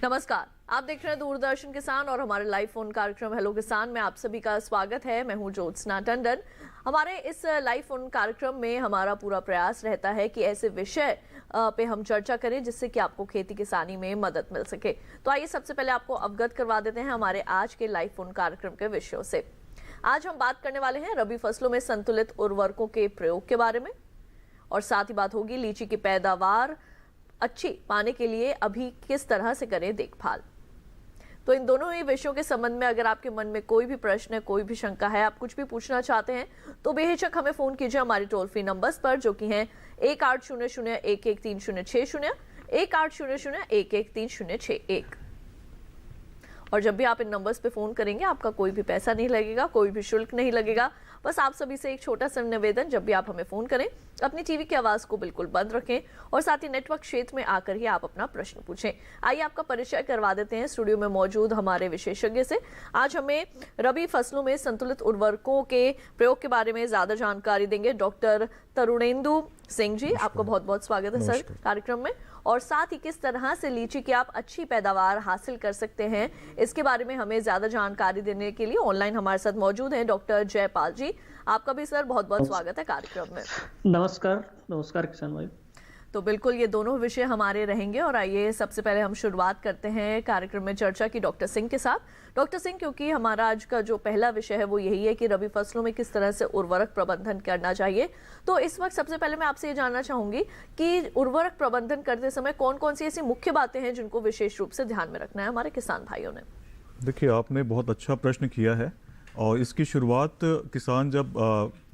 नमस्कार, आप देख रहे हैं दूरदर्शन किसान और हमारे लाइव फोन कार्यक्रम हेलो किसान में आप सभी का स्वागत है। मैं हूं ज्योत्सना टंडन। हमारे इस लाइव फोन कार्यक्रम में हमारा पूरा प्रयास रहता है कि ऐसे विषय पे हम चर्चा करें जिससे कि आपको खेती किसानी में मदद मिल सके। तो आइए सबसे पहले आपको अवगत करवा देते हैं हमारे आज के लाइव फोन कार्यक्रम के विषयों से। आज हम बात करने वाले हैं रबी फसलों में संतुलित उर्वरकों के प्रयोग के बारे में, और साथ ही बात होगी लीची की पैदावार अच्छी पाने के लिए अभी किस तरह से करें देखभाल। तो इन दोनों ही विषयों के संबंध में अगर आपके मन में कोई भी प्रश्न है, कोई भी शंका है, आप कुछ भी पूछना चाहते हैं तो बेहिचक हमें फोन कीजिए हमारे टोल फ्री नंबर्स पर, जो कि हैं 1800-113060, 1800-113061। और जब भी आप इन नंबर्स पे फोन करेंगे आपका कोई भी पैसा नहीं लगेगा, कोई भी शुल्क नहीं लगेगा। बस आप सभी से एक छोटा सा निवेदन, जब भी आप हमें फोन करें अपनी टीवी की आवाज को बिल्कुल बंद रखें और साथ ही नेटवर्क क्षेत्र में आकर ही आप अपना प्रश्न पूछें। आइए आपका परिचय करवा देते हैं स्टूडियो में मौजूद हमारे विशेषज्ञ से। आज हमें रबी फसलों में संतुलित उर्वरकों के प्रयोग के बारे में ज्यादा जानकारी देंगे डॉक्टर तरुणेंदु सिंह जी। आपका बहुत बहुत स्वागत है सर कार्यक्रम में। और साथ ही किस तरह से लीची की आप अच्छी पैदावार हासिल कर सकते हैं, इसके बारे में हमें ज्यादा जानकारी देने के लिए ऑनलाइन हमारे साथ मौजूद हैं डॉक्टर जयपाल जी। आपका भी सर बहुत बहुत स्वागत है कार्यक्रम में। नमस्कार किसान भाई। तो बिल्कुल ये दोनों विषय हमारे रहेंगे और आइए सबसे पहले हम शुरुआत करते हैं कार्यक्रम में चर्चा की डॉक्टर सिंह के साथ। डॉक्टर सिंह, क्योंकि हमारा आज का जो पहला विषय है वो यही है कि रबी फसलों में किस तरह से उर्वरक प्रबंधन करना चाहिए, तो इस वक्त सबसे पहले मैं आपसे ये जानना चाहूंगी कि उर्वरक प्रबंधन करते समय कौन कौन सी ऐसी मुख्य बातें हैं जिनको विशेष रूप से ध्यान में रखना है हमारे किसान भाइयों ने। देखिए, आपने बहुत अच्छा प्रश्न किया है और इसकी शुरुआत किसान जब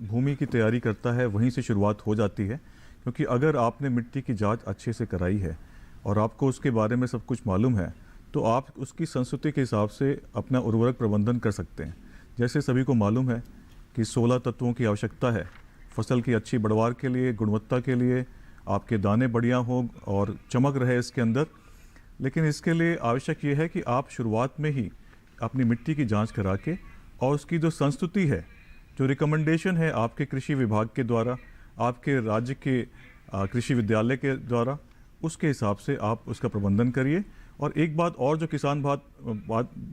भूमि की तैयारी करता है वहीं से शुरुआत हो जाती है, क्योंकि अगर आपने मिट्टी की जांच अच्छे से कराई है और आपको उसके बारे में सब कुछ मालूम है तो आप उसकी संस्तुति के हिसाब से अपना उर्वरक प्रबंधन कर सकते हैं। जैसे सभी को मालूम है कि 16 तत्वों की आवश्यकता है फसल की अच्छी बढ़वार के लिए, गुणवत्ता के लिए, आपके दाने बढ़िया हों और चमक रहे इसके अंदर। लेकिन इसके लिए आवश्यक ये है कि आप शुरुआत में ही अपनी मिट्टी की जाँच करा के और उसकी जो संस्तुति है, जो रिकमेंडेशन है आपके कृषि विभाग के द्वारा, आपके राज्य के कृषि विद्यालय के द्वारा, उसके हिसाब से आप उसका प्रबंधन करिए। और एक बात और जो किसान बात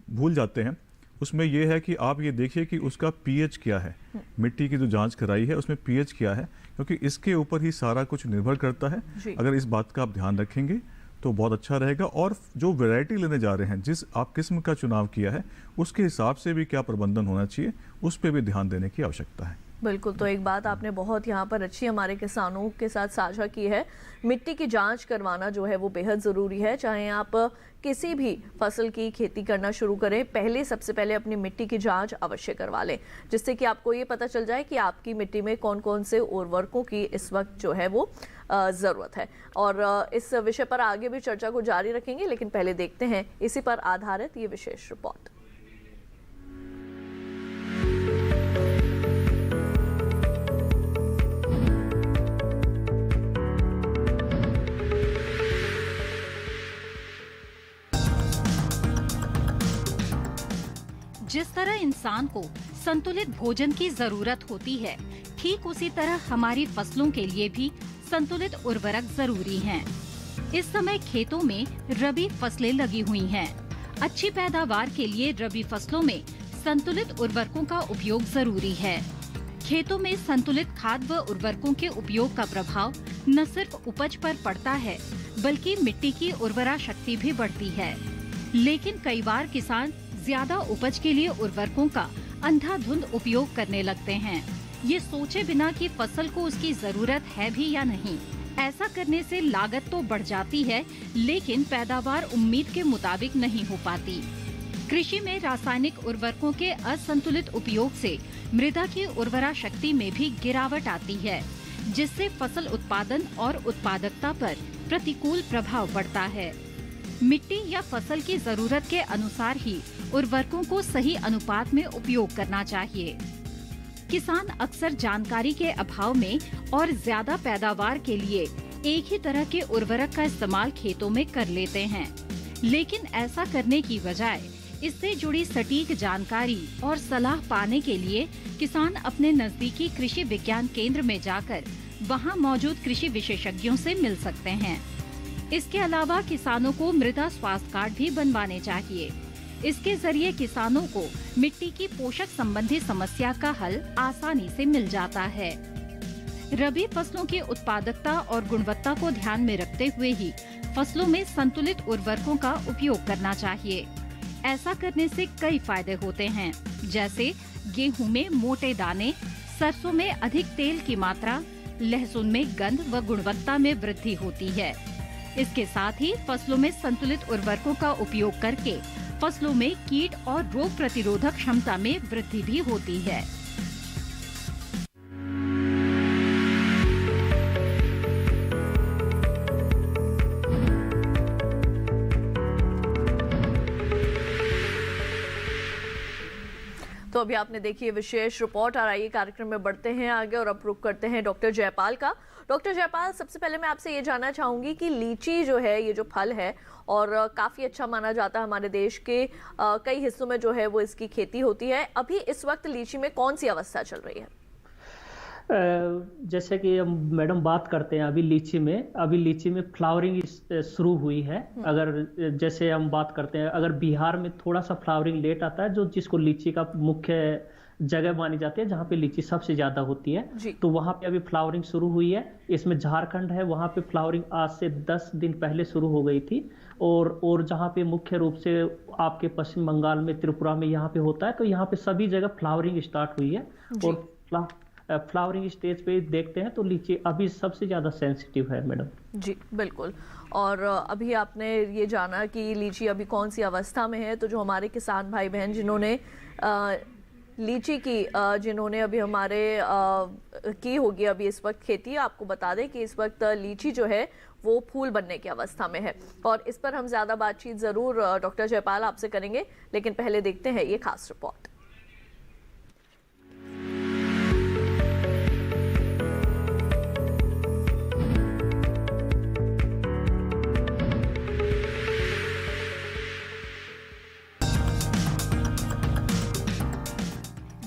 भूल जाते हैं उसमें यह है कि आप ये देखिए कि उसका पीएच क्या है, मिट्टी की जो जांच कराई है उसमें पीएच क्या है, क्योंकि इसके ऊपर ही सारा कुछ निर्भर करता है। अगर इस बात का आप ध्यान रखेंगे तो बहुत अच्छा रहेगा। और जो वैरायटी लेने जा रहे हैं, जिस आप किस्म का चुनाव किया है उसके हिसाब से भी क्या प्रबंधन होना चाहिए, उस पर भी ध्यान देने की आवश्यकता है। बिल्कुल, तो एक बात आपने बहुत यहाँ पर अच्छी हमारे किसानों के साथ साझा की है। मिट्टी की जांच करवाना जो है वो बेहद ज़रूरी है। चाहे आप किसी भी फसल की खेती करना शुरू करें, पहले सबसे पहले अपनी मिट्टी की जांच अवश्य करवा लें, जिससे कि आपको ये पता चल जाए कि आपकी मिट्टी में कौन कौन से उर्वरकों की इस वक्त जो है वो ज़रूरत है। और इस विषय पर आगे भी चर्चा को जारी रखेंगे, लेकिन पहले देखते हैं इसी पर आधारित ये विशेष रिपोर्ट। जिस तरह इंसान को संतुलित भोजन की जरूरत होती है, ठीक उसी तरह हमारी फसलों के लिए भी संतुलित उर्वरक जरूरी हैं। इस समय खेतों में रबी फसलें लगी हुई हैं। अच्छी पैदावार के लिए रबी फसलों में संतुलित उर्वरकों का उपयोग जरूरी है। खेतों में संतुलित खाद व उर्वरकों के उपयोग का प्रभाव न सिर्फ उपज पर पड़ता है, बल्कि मिट्टी की उर्वरा शक्ति भी बढ़ती है। लेकिन कई बार किसान ज्यादा उपज के लिए उर्वरकों का अंधाधुंध उपयोग करने लगते हैं, ये सोचे बिना कि फसल को उसकी जरूरत है भी या नहीं। ऐसा करने से लागत तो बढ़ जाती है, लेकिन पैदावार उम्मीद के मुताबिक नहीं हो पाती। कृषि में रासायनिक उर्वरकों के असंतुलित उपयोग से मृदा की उर्वरा शक्ति में भी गिरावट आती है, जिससे फसल उत्पादन और उत्पादकता पर प्रतिकूल प्रभाव पड़ता है। मिट्टी या फसल की जरूरत के अनुसार ही उर्वरकों को सही अनुपात में उपयोग करना चाहिए। किसान अक्सर जानकारी के अभाव में और ज्यादा पैदावार के लिए एक ही तरह के उर्वरक का इस्तेमाल खेतों में कर लेते हैं, लेकिन ऐसा करने की बजाय इससे जुड़ी सटीक जानकारी और सलाह पाने के लिए किसान अपने नजदीकी कृषि विज्ञान केंद्र में जाकर वहां मौजूद कृषि विशेषज्ञों से मिल सकते हैं। इसके अलावा किसानों को मृदा स्वास्थ्य कार्ड भी बनवाने चाहिए। इसके जरिए किसानों को मिट्टी की पोषक संबंधी समस्या का हल आसानी से मिल जाता है। रबी फसलों की उत्पादकता और गुणवत्ता को ध्यान में रखते हुए ही फसलों में संतुलित उर्वरकों का उपयोग करना चाहिए। ऐसा करने से कई फायदे होते हैं, जैसे गेहूं में मोटे दाने, सरसों में अधिक तेल की मात्रा, लहसुन में गंध व गुणवत्ता में वृद्धि होती है। इसके साथ ही फसलों में संतुलित उर्वरकों का उपयोग करके फसलों में कीट और रोग प्रतिरोधक क्षमता में वृद्धि भी होती है। तो अभी आपने देखी है विशेष रिपोर्ट और आइए कार्यक्रम में बढ़ते हैं आगे और अब रुख करते हैं डॉक्टर जयपाल का। डॉक्टर जयपाल, सबसे पहले मैं आपसे ये जानना चाहूंगी कि लीची जो है, ये जो फल है और काफ़ी अच्छा माना जाता है, हमारे देश के कई हिस्सों में जो है वो इसकी खेती होती है। अभी इस वक्त लीची में कौन सी अवस्था चल रही है? जैसे कि हम मैडम बात करते हैं अभी लीची में फ्लावरिंग शुरू हुई है। अगर जैसे हम बात करते हैं, अगर बिहार में थोड़ा सा फ्लावरिंग लेट आता है, जो जिसको लीची का मुख्य जगह मानी जाती है, जहाँ पे लीची सबसे ज्यादा होती है, तो वहाँ पे अभी फ्लावरिंग शुरू हुई है। इसमें झारखंड है, वहाँ पे फ्लावरिंग आज से 10 दिन पहले शुरू हो गई थी। और जहाँ पे मुख्य रूप से आपके पश्चिम बंगाल में, त्रिपुरा में यहाँ पे होता है, तो यहाँ पे सभी जगह फ्लावरिंग स्टार्ट हुई है। और फ्लावरिंग स्टेज पे देखते हैं तो लीची अभी सबसे ज्यादा सेंसिटिव है मैडम। जी बिल्कुल। और अभी आपने ये जाना कि लीची अभी कौन सी अवस्था में है, तो जो हमारे किसान भाई बहन जिन्होंने लीची की जिन्होंने अभी हमारे की होगी अभी इस वक्त खेती, आपको बता दें कि इस वक्त लीची जो है वो फूल बनने की अवस्था में है और इस पर हम ज़्यादा बातचीत ज़रूर डॉक्टर जयपाल आपसे करेंगे, लेकिन पहले देखते हैं ये खास रिपोर्ट।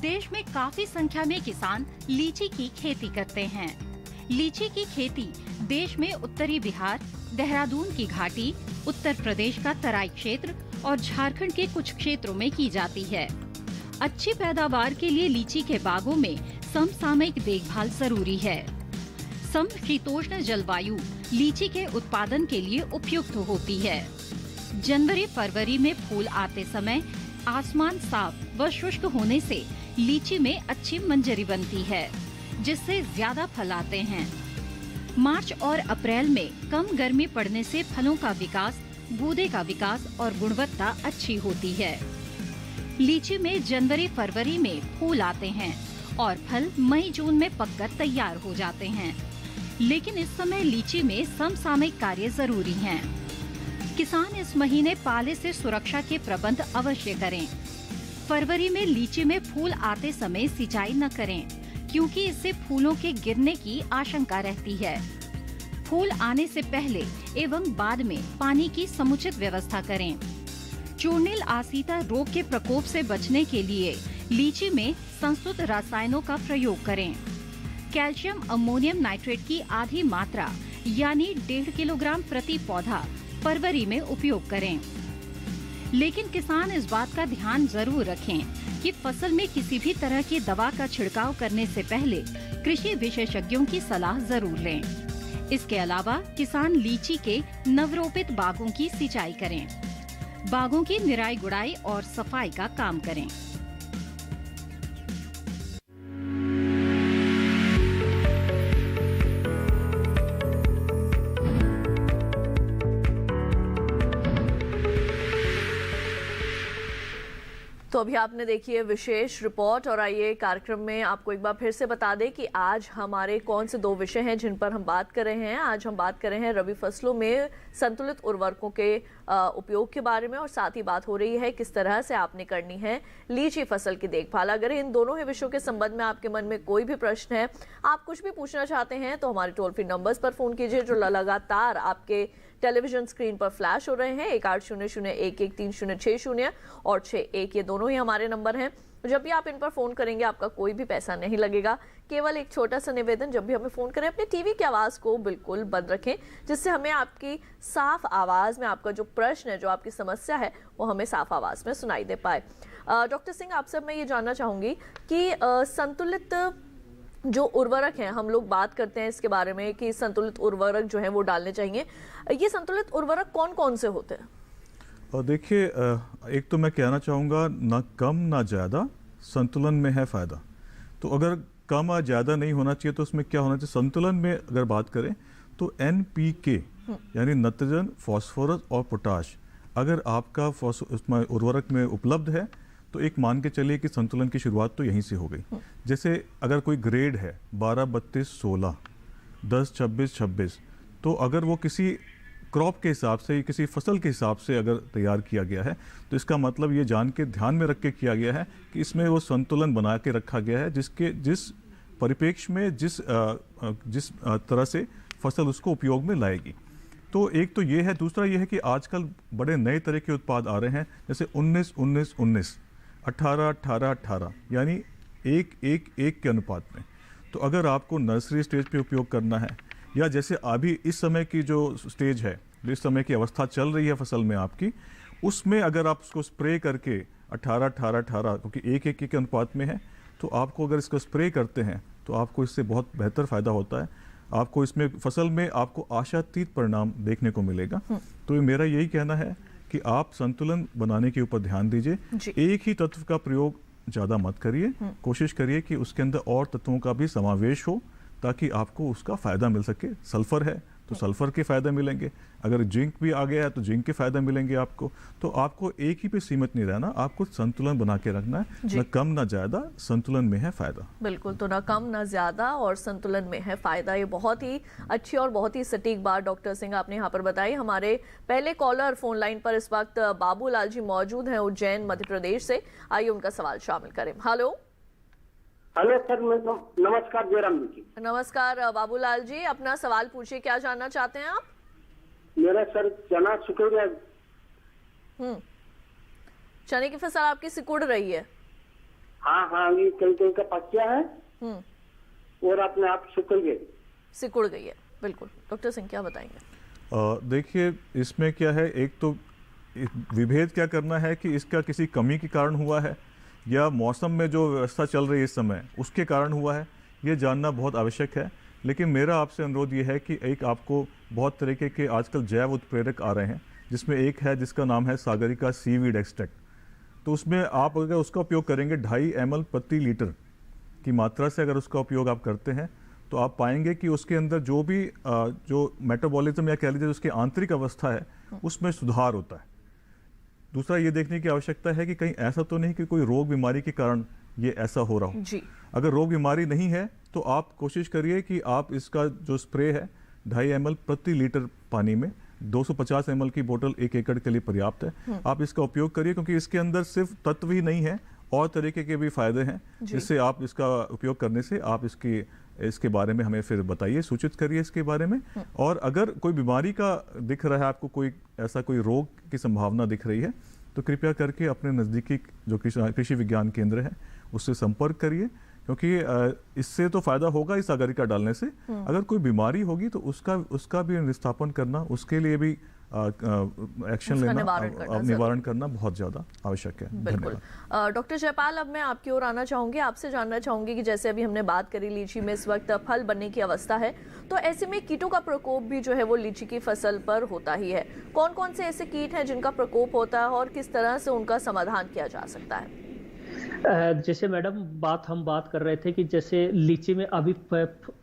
देश में काफी संख्या में किसान लीची की खेती करते हैं। लीची की खेती देश में उत्तरी बिहार, देहरादून की घाटी, उत्तर प्रदेश का तराई क्षेत्र और झारखंड के कुछ क्षेत्रों में की जाती है। अच्छी पैदावार के लिए लीची के बागों में समसामयिक देखभाल जरूरी है। समशीतोष्ण जलवायु लीची के उत्पादन के लिए उपयुक्त होती है। जनवरी फरवरी में फूल आते समय आसमान साफ व शुष्क होने से लीची में अच्छी मंजरी बनती है, जिससे ज्यादा फल आते हैं। मार्च और अप्रैल में कम गर्मी पड़ने से फलों का विकास, गूदे का विकास और गुणवत्ता अच्छी होती है। लीची में जनवरी फरवरी में फूल आते हैं और फल मई जून में पककर तैयार हो जाते हैं, लेकिन इस समय लीची में समसामयिक कार्य जरूरी हैं। किसान इस महीने पाले से सुरक्षा के प्रबंध अवश्य करें। फरवरी में लीची में फूल आते समय सिंचाई न करें, क्योंकि इससे फूलों के गिरने की आशंका रहती है। फूल आने से पहले एवं बाद में पानी की समुचित व्यवस्था करें। चूर्निल आसिता रोग के प्रकोप से बचने के लिए लीची में संस्तुत रसायनों का प्रयोग करें। कैल्शियम अमोनियम नाइट्रेट की आधी मात्रा यानी 1.5 किलोग्राम प्रति पौधा फरवरी में उपयोग करें। लेकिन किसान इस बात का ध्यान जरूर रखें कि फसल में किसी भी तरह की दवा का छिड़काव करने से पहले कृषि विशेषज्ञों की सलाह जरूर लें। इसके अलावा किसान लीची के नवरोपित बागों की सिंचाई करें। बागों की निराई गुड़ाई और सफाई का काम करें। तो अभी आपने देखी है विशेष रिपोर्ट और आइए कार्यक्रम में आपको एक बार फिर से बता दें कि आज हमारे कौन से 2 विषय हैं जिन पर हम बात कर रहे हैं। आज हम बात कर रहे हैं रबी फसलों में संतुलित उर्वरकों के उपयोग के बारे में और साथ ही बात हो रही है किस तरह से आपने करनी है लीची फसल की देखभाल। अगर इन दोनों ही विषयों के संबंध में आपके मन में कोई भी प्रश्न है, आप कुछ भी पूछना चाहते हैं, तो हमारे टोल फ्री नंबर्स पर फोन कीजिए जो लगातार आपके टेलीविजन स्क्रीन पर फ्लैश हो रहे हैं। 1800-113060 और 61 ये दोनों ही हमारे नंबर हैं। तो जब भी आप इन पर फ़ोन करेंगे आपका कोई भी पैसा नहीं लगेगा। केवल एक छोटा सा निवेदन, जब भी हमें फ़ोन करें अपने टीवी की आवाज़ को बिल्कुल बंद रखें, जिससे हमें आपकी साफ आवाज़ में आपका जो प्रश्न है, जो आपकी समस्या है, वो हमें साफ आवाज़ में सुनाई दे पाए। डॉक्टर सिंह, आपसे मैं ये जानना चाहूँगी कि संतुलित जो उर्वरक हैं, हम लोग बात करते हैं इसके बारे में कि संतुलित उर्वरक जो है वो डालने चाहिए। ये संतुलित उर्वरक कौन कौन से होते हैं? और देखिए, एक तो मैं कहना चाहूँगा, ना कम ना ज़्यादा, संतुलन में है फ़ायदा। तो अगर कम या ज़्यादा नहीं होना चाहिए तो उसमें क्या होना चाहिए? संतुलन में अगर बात करें तो NPK यानी नाइट्रोजन, फास्फोरस और पोटाश अगर आपका उसमें उर्वरक में उपलब्ध है तो एक मान के चलिए कि संतुलन की शुरुआत तो यहीं से हो गई। जैसे अगर कोई ग्रेड है 12, 32, 16, 10, 26, 26, तो अगर वो किसी क्रॉप के हिसाब से, किसी फसल के हिसाब से अगर तैयार किया गया है तो इसका मतलब ये जान के ध्यान में रख के किया गया है कि इसमें वो संतुलन बना के रखा गया है जिस परिप्रेक्ष्य में जिस तरह से फसल उसको उपयोग में लाएगी। तो एक तो ये है। दूसरा ये है कि आजकल बड़े नए तरह के उत्पाद आ रहे हैं, जैसे 19, 19, 19, 18, 18, 18, यानी 1, 1, 1 के अनुपात में। तो अगर आपको नर्सरी स्टेज पे उपयोग करना है, या जैसे अभी इस समय की जो स्टेज है, इस समय की अवस्था चल रही है फसल में आपकी, उसमें अगर आप उसको स्प्रे करके 18, 18, 18, क्योंकि 1, 1 के अनुपात में है, तो आपको अगर इसको स्प्रे करते हैं तो आपको इससे बहुत बेहतर फ़ायदा होता है। आपको इसमें फसल में आपको आशातीत परिणाम देखने को मिलेगा। तो मेरा यही कहना है कि आप संतुलन बनाने के ऊपर ध्यान दीजिए। एक ही तत्व का प्रयोग ज़्यादा मत करिए, कोशिश करिए कि उसके अंदर और तत्वों का भी समावेश हो ताकि आपको उसका फ़ायदा मिल सके। सल्फर है तो सल्फर के फ़ायदे मिलेंगे, अगर जिंक भी आ गया है तो जिंक के फ़ायदे मिलेंगे आपको। तो आपको एक ही पे सीमित नहीं रहना, आपको संतुलन बना के रखना है, न कम ना ज़्यादा, संतुलन में है फ़ायदा। बिल्कुल, तो ना कम ना ज़्यादा और संतुलन में है फ़ायदा। ये बहुत ही अच्छी और बहुत ही सटीक बात डॉक्टर सिंह आपने यहाँ पर बताई। हमारे पहले कॉलर फोन लाइन पर इस वक्त बाबूलाल जी मौजूद हैं, उज्जैन मध्य प्रदेश से। आइए उनका सवाल शामिल करें। हेलो सर, नमस्कार जयराम जी। नमस्कार बाबूलाल जी, अपना सवाल पूछिए, क्या जानना चाहते हैं आप? मेरा सर चना सिकुड़ गया। चने की फसल आपकी सिकुड़ रही है? हाँ, ये कहीं का पक गया है और अपने आप सिकुड़ गई है। बिल्कुल, डॉक्टर सिंह क्या बताएंगे? देखिए, इसमें क्या है, एक तो विभेद क्या करना है कि इसका किसी कमी के कारण हुआ है या मौसम में जो व्यवस्था चल रही है इस समय उसके कारण हुआ है, ये जानना बहुत आवश्यक है। लेकिन मेरा आपसे अनुरोध ये है कि एक आपको बहुत तरीके के आजकल जैव उत्प्रेरक आ रहे हैं, जिसमें एक है जिसका नाम है सागरिका सीवीड एक्सट्रैक्ट। तो उसमें आप अगर उसका उपयोग करेंगे 2.5 ml प्रति लीटर की मात्रा से अगर उसका उपयोग आप करते हैं तो आप पाएंगे कि उसके अंदर जो भी जो मेटाबॉलिज्म या कह लीजिए उसकी आंतरिक अवस्था है उसमें सुधार होता है। दूसरा ये देखने की आवश्यकता है कि कहीं ऐसा तो नहीं कि कोई रोग बीमारी के कारण ये ऐसा हो रहा हो। अगर रोग बीमारी नहीं है तो आप कोशिश करिए कि आप इसका जो स्प्रे है 2.5 ml प्रति लीटर पानी में, 250 ml की बोतल 1 एकड़ के लिए पर्याप्त है। आप इसका उपयोग करिए, क्योंकि इसके अंदर सिर्फ तत्व ही नहीं है, और तरीके के भी फायदे हैं, जिससे आप इसका उपयोग करने से आप इसके बारे में हमें फिर बताइए, सूचित करिए इसके बारे में। और अगर कोई बीमारी का दिख रहा है आपको, कोई रोग की संभावना दिख रही है, तो कृपया करके अपने नज़दीकी जो कृषि विज्ञान केंद्र है उससे संपर्क करिए, क्योंकि इससे तो फायदा होगा इस सागरिका डालने से। अगर कोई बीमारी होगी तो उसका भी निस्तापन करना, उसके लिए भी एक्शन लेना, निवारण करना बहुत ज़्यादा आवश्यक है। बिल्कुल। डॉक्टर जयपाल, अब मैं आपकी ओर आना चाहूंगी, आपसे जानना चाहूंगी कि जैसे अभी हमने बात करी लीची में इस वक्त फल बनने की अवस्था है, तो ऐसे में कीटों का प्रकोप भी जो है वो लीची की फसल पर होता ही है। कौन कौन से ऐसे कीट हैं जिनका प्रकोप होता है और किस तरह से उनका समाधान किया जा सकता है? जैसे मैडम हम बात कर रहे थे कि जैसे लीची में अभी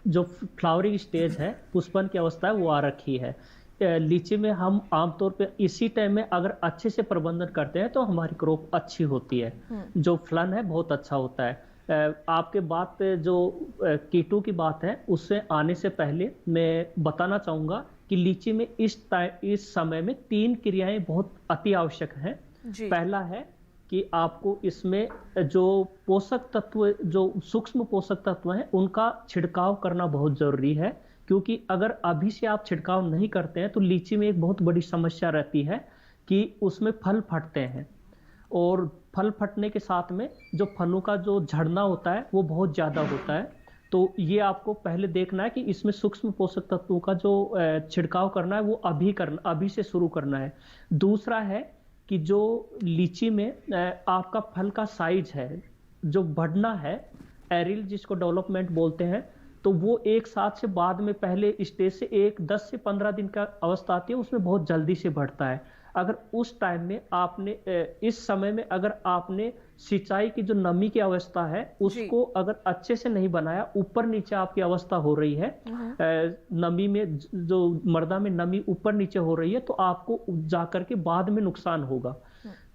जो फ्लावरिंग स्टेज है, पुष्पन की अवस्था है, वो आ रखी है। लीची में हम आमतौर पे इसी टाइम में अगर अच्छे से प्रबंधन करते हैं तो हमारी क्रॉप अच्छी होती है, जो फलन है बहुत अच्छा होता है। आपके बात जो कीटों की बात है, उससे आने से पहले मैं बताना चाहूंगा कि लीची में इस समय में 3 क्रियाएं बहुत अति आवश्यक हैं। पहला है कि आपको इसमें जो पोषक तत्व, जो सूक्ष्म पोषक तत्व हैं, उनका छिड़काव करना बहुत जरूरी है, क्योंकि अगर अभी से आप छिड़काव नहीं करते हैं तो लीची में एक बहुत बड़ी समस्या रहती है कि उसमें फल फटते हैं। और फल फटने के साथ में जो फलों का जो झड़ना होता है वो बहुत ज़्यादा होता है। तो ये आपको पहले देखना है कि इसमें सूक्ष्म पोषक तत्वों का जो छिड़काव करना है वो अभी से शुरू करना है। दूसरा है कि जो लीची में आपका फल का साइज है, जो बढ़ना है, एरिल जिसको डेवलपमेंट बोलते हैं, तो वो एक साथ से बाद में पहले स्टेज से 10 से 15 दिन का अवस्था आती है, उसमें बहुत जल्दी से बढ़ता है। अगर उस टाइम में आपने इस समय में अगर आपने सिंचाई की जो नमी की अवस्था है उसको अगर अच्छे से नहीं बनाया, ऊपर नीचे आपकी अवस्था हो रही है, नमी में जो मृदा में नमी ऊपर नीचे हो रही है, तो आपको जाकर के बाद में नुकसान होगा।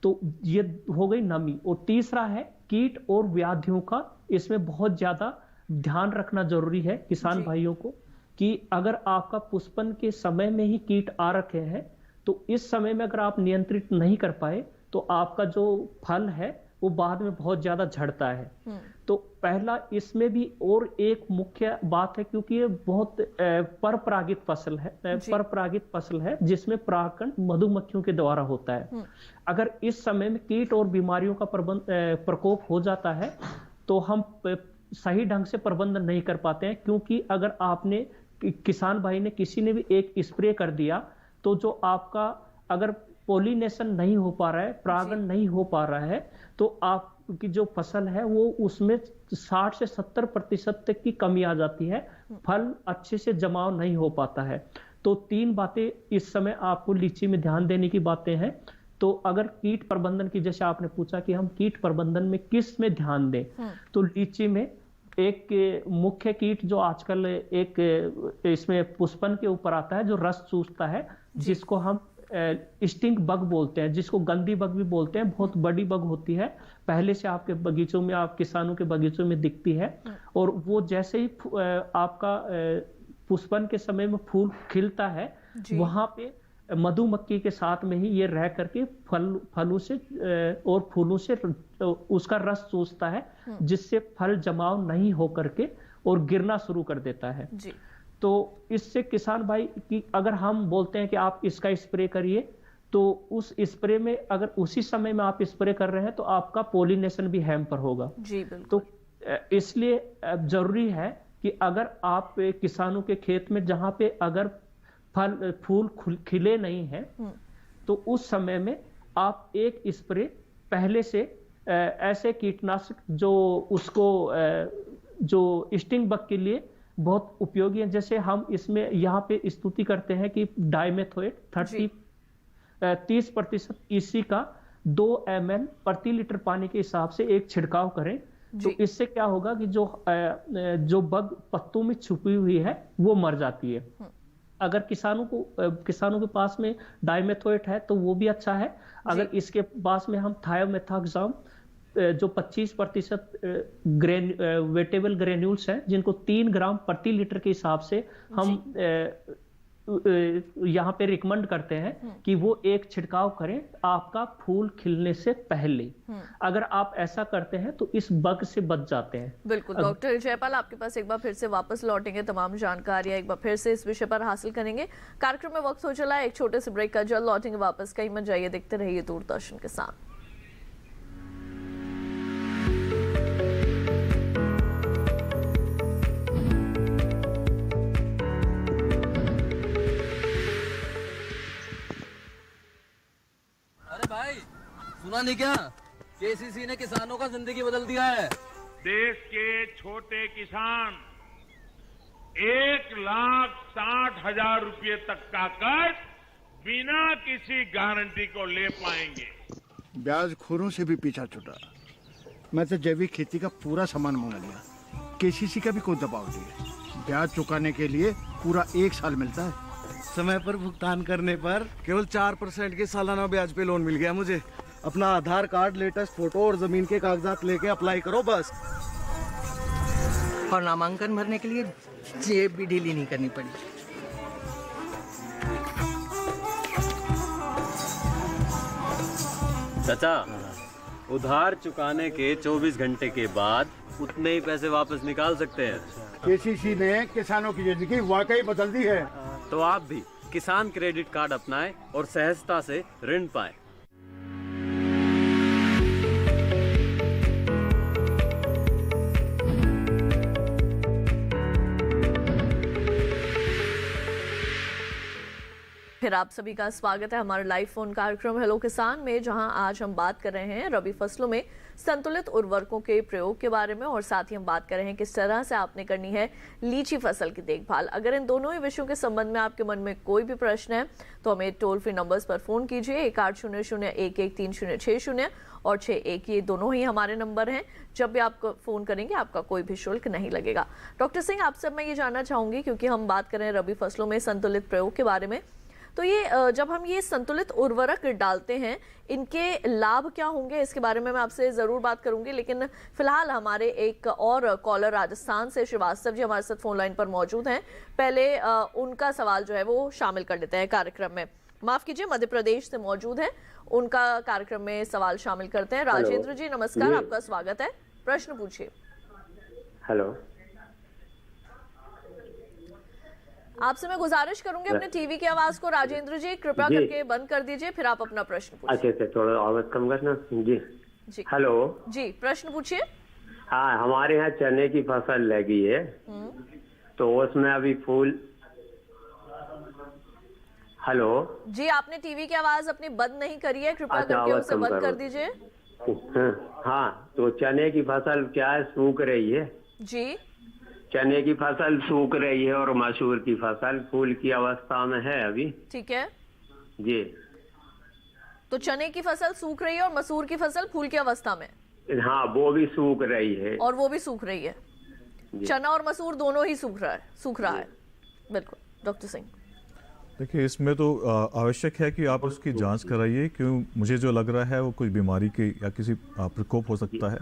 तो ये हो गई नमी। और तीसरा है कीट और व्याधियों का, इसमें बहुत ज्यादा ध्यान रखना जरूरी है किसान भाइयों को कि अगर आपका पुष्पन के समय में ही कीट आ रखे हैं तो इस समय में अगर आप नियंत्रित नहीं कर पाए तो आपका जो फल है वो बाद में बहुत ज्यादा झड़ता है। तो पहला इसमें भी और एक मुख्य बात है, क्योंकि ये बहुत परपरागित फसल है जिसमें परागण मधुमक्खियों के द्वारा होता है। अगर इस समय में कीट और बीमारियों का प्रकोप हो जाता है तो हम सही ढंग से प्रबंधन नहीं कर पाते हैं, क्योंकि अगर आपने किसान भाई ने किसी ने भी एक स्प्रे कर दिया तो जो आपका अगर पोलिनेशन नहीं हो पा रहा है, परागण नहीं हो पा रहा है, तो आपकी जो फसल है वो उसमें 60 से 70% तक की कमी आ जाती है, फल अच्छे से जमाव नहीं हो पाता है। तो 3 बातें इस समय आपको लीची में ध्यान देने की बातें हैं। तो अगर कीट प्रबंधन की, जैसे आपने पूछा कि हम कीट प्रबंधन में किस में ध्यान दें, तो लीची में एक मुख्य कीट जो आजकल एक इसमें पुष्पन के ऊपर आता है, जो रस चूसता है, जिसको हम स्टिंग बग बोलते हैं, जिसको गंदी बग भी बोलते हैं। बहुत बड़ी बग होती है, पहले से आपके बगीचों में, आप किसानों के बगीचों में दिखती है, और वो जैसे ही आपका पुष्पन के समय में फूल खिलता है वहां पे मधुमक्खी के साथ में ही ये रह करके फलों से और फूलों से उसका रस चूसता है, जिससे फल जमाव नहीं हो करके और गिरना शुरू कर देता है जी। तो इससे किसान भाई की अगर हम बोलते हैं कि आप इसका स्प्रे करिए, तो उस स्प्रे में अगर उसी समय में आप स्प्रे कर रहे हैं तो आपका पोलिनेशन भी हैम्पर होगा जी। तो इसलिए जरूरी है कि अगर आप किसानों के खेत में जहां पे अगर फूल खिले नहीं हैं तो उस समय में आप एक स्प्रे पहले से ऐसे कीटनाशक जो उसको जो स्टिंग बग के लिए बहुत उपयोगी है, जैसे हम इसमें यहाँ पे स्तुति करते हैं कि डाइमेथोएट 30% EC का 2 ml प्रति लीटर पानी के हिसाब से एक छिड़काव करें। तो इससे क्या होगा कि जो बग पत्तों में छुपी हुई है वो मर जाती है। अगर किसानों के पास में डाइमेथोएट है तो वो भी अच्छा है। अगर इसके पास में हम थायोमेथाक्साम जो 25% वेटेबल ग्रेन्यूल्स हैं, जिनको 3 ग्राम प्रति लीटर के हिसाब से हम यहाँ पे रिकमेंड करते हैं कि वो एक छिड़काव करें आपका फूल खिलने से पहले। अगर आप ऐसा करते हैं तो इस बग से बच जाते हैं। बिल्कुल डॉक्टर जयपाल, आपके पास एक बार फिर से वापस लौटेंगे, तमाम जानकारियां एक बार फिर से इस विषय पर हासिल करेंगे। कार्यक्रम में वक्त हो चला है एक छोटे से ब्रेक का, जल्द लौटेंगे वापस, कहीं मत जाइए, देखते रहिए दूरदर्शन के साथ। सुना नहीं क्या, केसीसी ने किसानों का जिंदगी बदल दिया है। देश के छोटे किसान 1,60,000 रुपए तक का कर्ज बिना किसी गारंटी को ले पाएंगे। ब्याज खोरों से भी पीछा छूटा। मैं तो जैविक खेती का पूरा सामान मंगा लिया, केसीसी का भी कोई दबाव नहीं है। ब्याज चुकाने के लिए पूरा 1 साल मिलता है। समय पर भुगतान करने पर केवल 4% के सालाना ब्याज पे लोन मिल गया मुझे। अपना आधार कार्ड, लेटेस्ट फोटो और जमीन के कागजात लेके अप्लाई करो बस। और नामांकन भरने के लिए जेब भी ढीली नहीं करनी पड़ी। चाचा, उधार चुकाने के 24 घंटे के बाद उतने ही पैसे वापस निकाल सकते हैं। केसीसी ने किसानों की जिंदगी वाकई बदल दी है। तो आप भी किसान क्रेडिट कार्ड अपनाएं और सहजता से ऋण पाएं। फिर आप सभी का स्वागत है हमारे लाइव फोन कार्यक्रम हेलो किसान में, जहां आज हम बात कर रहे हैं रबी फसलों में संतुलित उर्वरकों के प्रयोग के बारे में और साथ ही हम बात कर रहे हैं किस तरह से आपने करनी है लीची फसल की देखभाल। अगर इन दोनों ही विषयों के संबंध में आपके मन में कोई भी प्रश्न है तो हमें टोल फ्री नंबर्स पर फोन कीजिए 1800-11-3060 और 61, ये दोनों ही हमारे नंबर हैं। जब भी आप फोन करेंगे आपका कोई भी शुल्क नहीं लगेगा। डॉक्टर सिंह, आपसे मैं ये जानना चाहूंगी, क्योंकि हम बात कर रहे हैं रबी फसलों में संतुलित प्रयोग के बारे में, तो ये जब हम ये संतुलित उर्वरक डालते हैं इनके लाभ क्या होंगे, इसके बारे में मैं आपसे जरूर बात करूंगी। लेकिन फिलहाल हमारे एक और कॉलर राजस्थान से श्रीवास्तव जी हमारे साथ फोन लाइन पर मौजूद हैं। पहले उनका सवाल जो है वो शामिल कर लेते हैं कार्यक्रम में। माफ कीजिए, मध्य प्रदेश से मौजूद है, उनका कार्यक्रम में सवाल शामिल करते हैं। राजेंद्र जी नमस्कार, आपका स्वागत है, प्रश्न पूछिए। हेलो, आपसे मैं गुजारिश करूंगी अपने टीवी की आवाज को राजेंद्र जी कृपया करके बंद कर दीजिए, फिर आप अपना प्रश्न पूछिए। अच्छा, थोड़ा आवाज कम करना जी। जी हेलो जी, प्रश्न पूछिए। हाँ, हमारे यहाँ चने की फसल लगी है तो उसमें अभी फूल। हेलो जी, आपने टीवी की आवाज अपनी बंद नहीं करी है, कृपया करके उसे बंद कर दीजिए। हाँ, तो चने की फसल क्या है, सूख रही है जी। चने की फसल सूख रही है और मसूर की फसल फूल की अवस्था में है अभी। ठीक है जी। तो चने की फसल सूख रही है और मसूर की फसल फूल की अवस्था में। हाँ, वो भी सूख रही है और वो भी सूख रही है। चना और मसूर दोनों ही सूख रहा है। बिल्कुल डॉक्टर सिंह। देखिए, इसमें तो आवश्यक है कि आप उसकी जांच कराइए, क्यों मुझे जो लग रहा है वो कोई बीमारी की या किसी प्रकोप हो सकता है।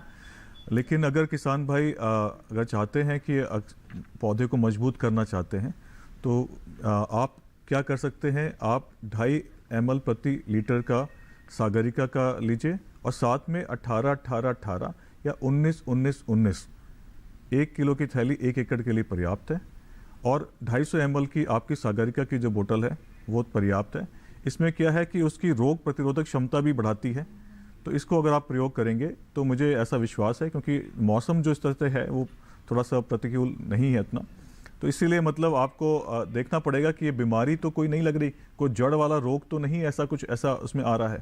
लेकिन अगर किसान भाई अगर चाहते हैं कि पौधे को मजबूत करना चाहते हैं तो आप क्या कर सकते हैं, आप 2.5 ml प्रति लीटर का सागरिका का लीजिए और साथ में 18-18-18 या 19-19-19 1 किलो की थैली 1 एकड़ के लिए पर्याप्त है। और 250 ml की आपकी सागरिका की जो बोतल है वो पर्याप्त है। इसमें क्या है कि उसकी रोग प्रतिरोधक क्षमता भी बढ़ाती है, तो इसको अगर आप प्रयोग करेंगे तो मुझे ऐसा विश्वास है, क्योंकि मौसम जो इस तरह से है वो थोड़ा सा प्रतिकूल नहीं है इतना, तो इसीलिए मतलब आपको देखना पड़ेगा कि ये बीमारी तो कोई नहीं लग रही, कोई जड़ वाला रोग तो नहीं ऐसा कुछ ऐसा उसमें आ रहा है।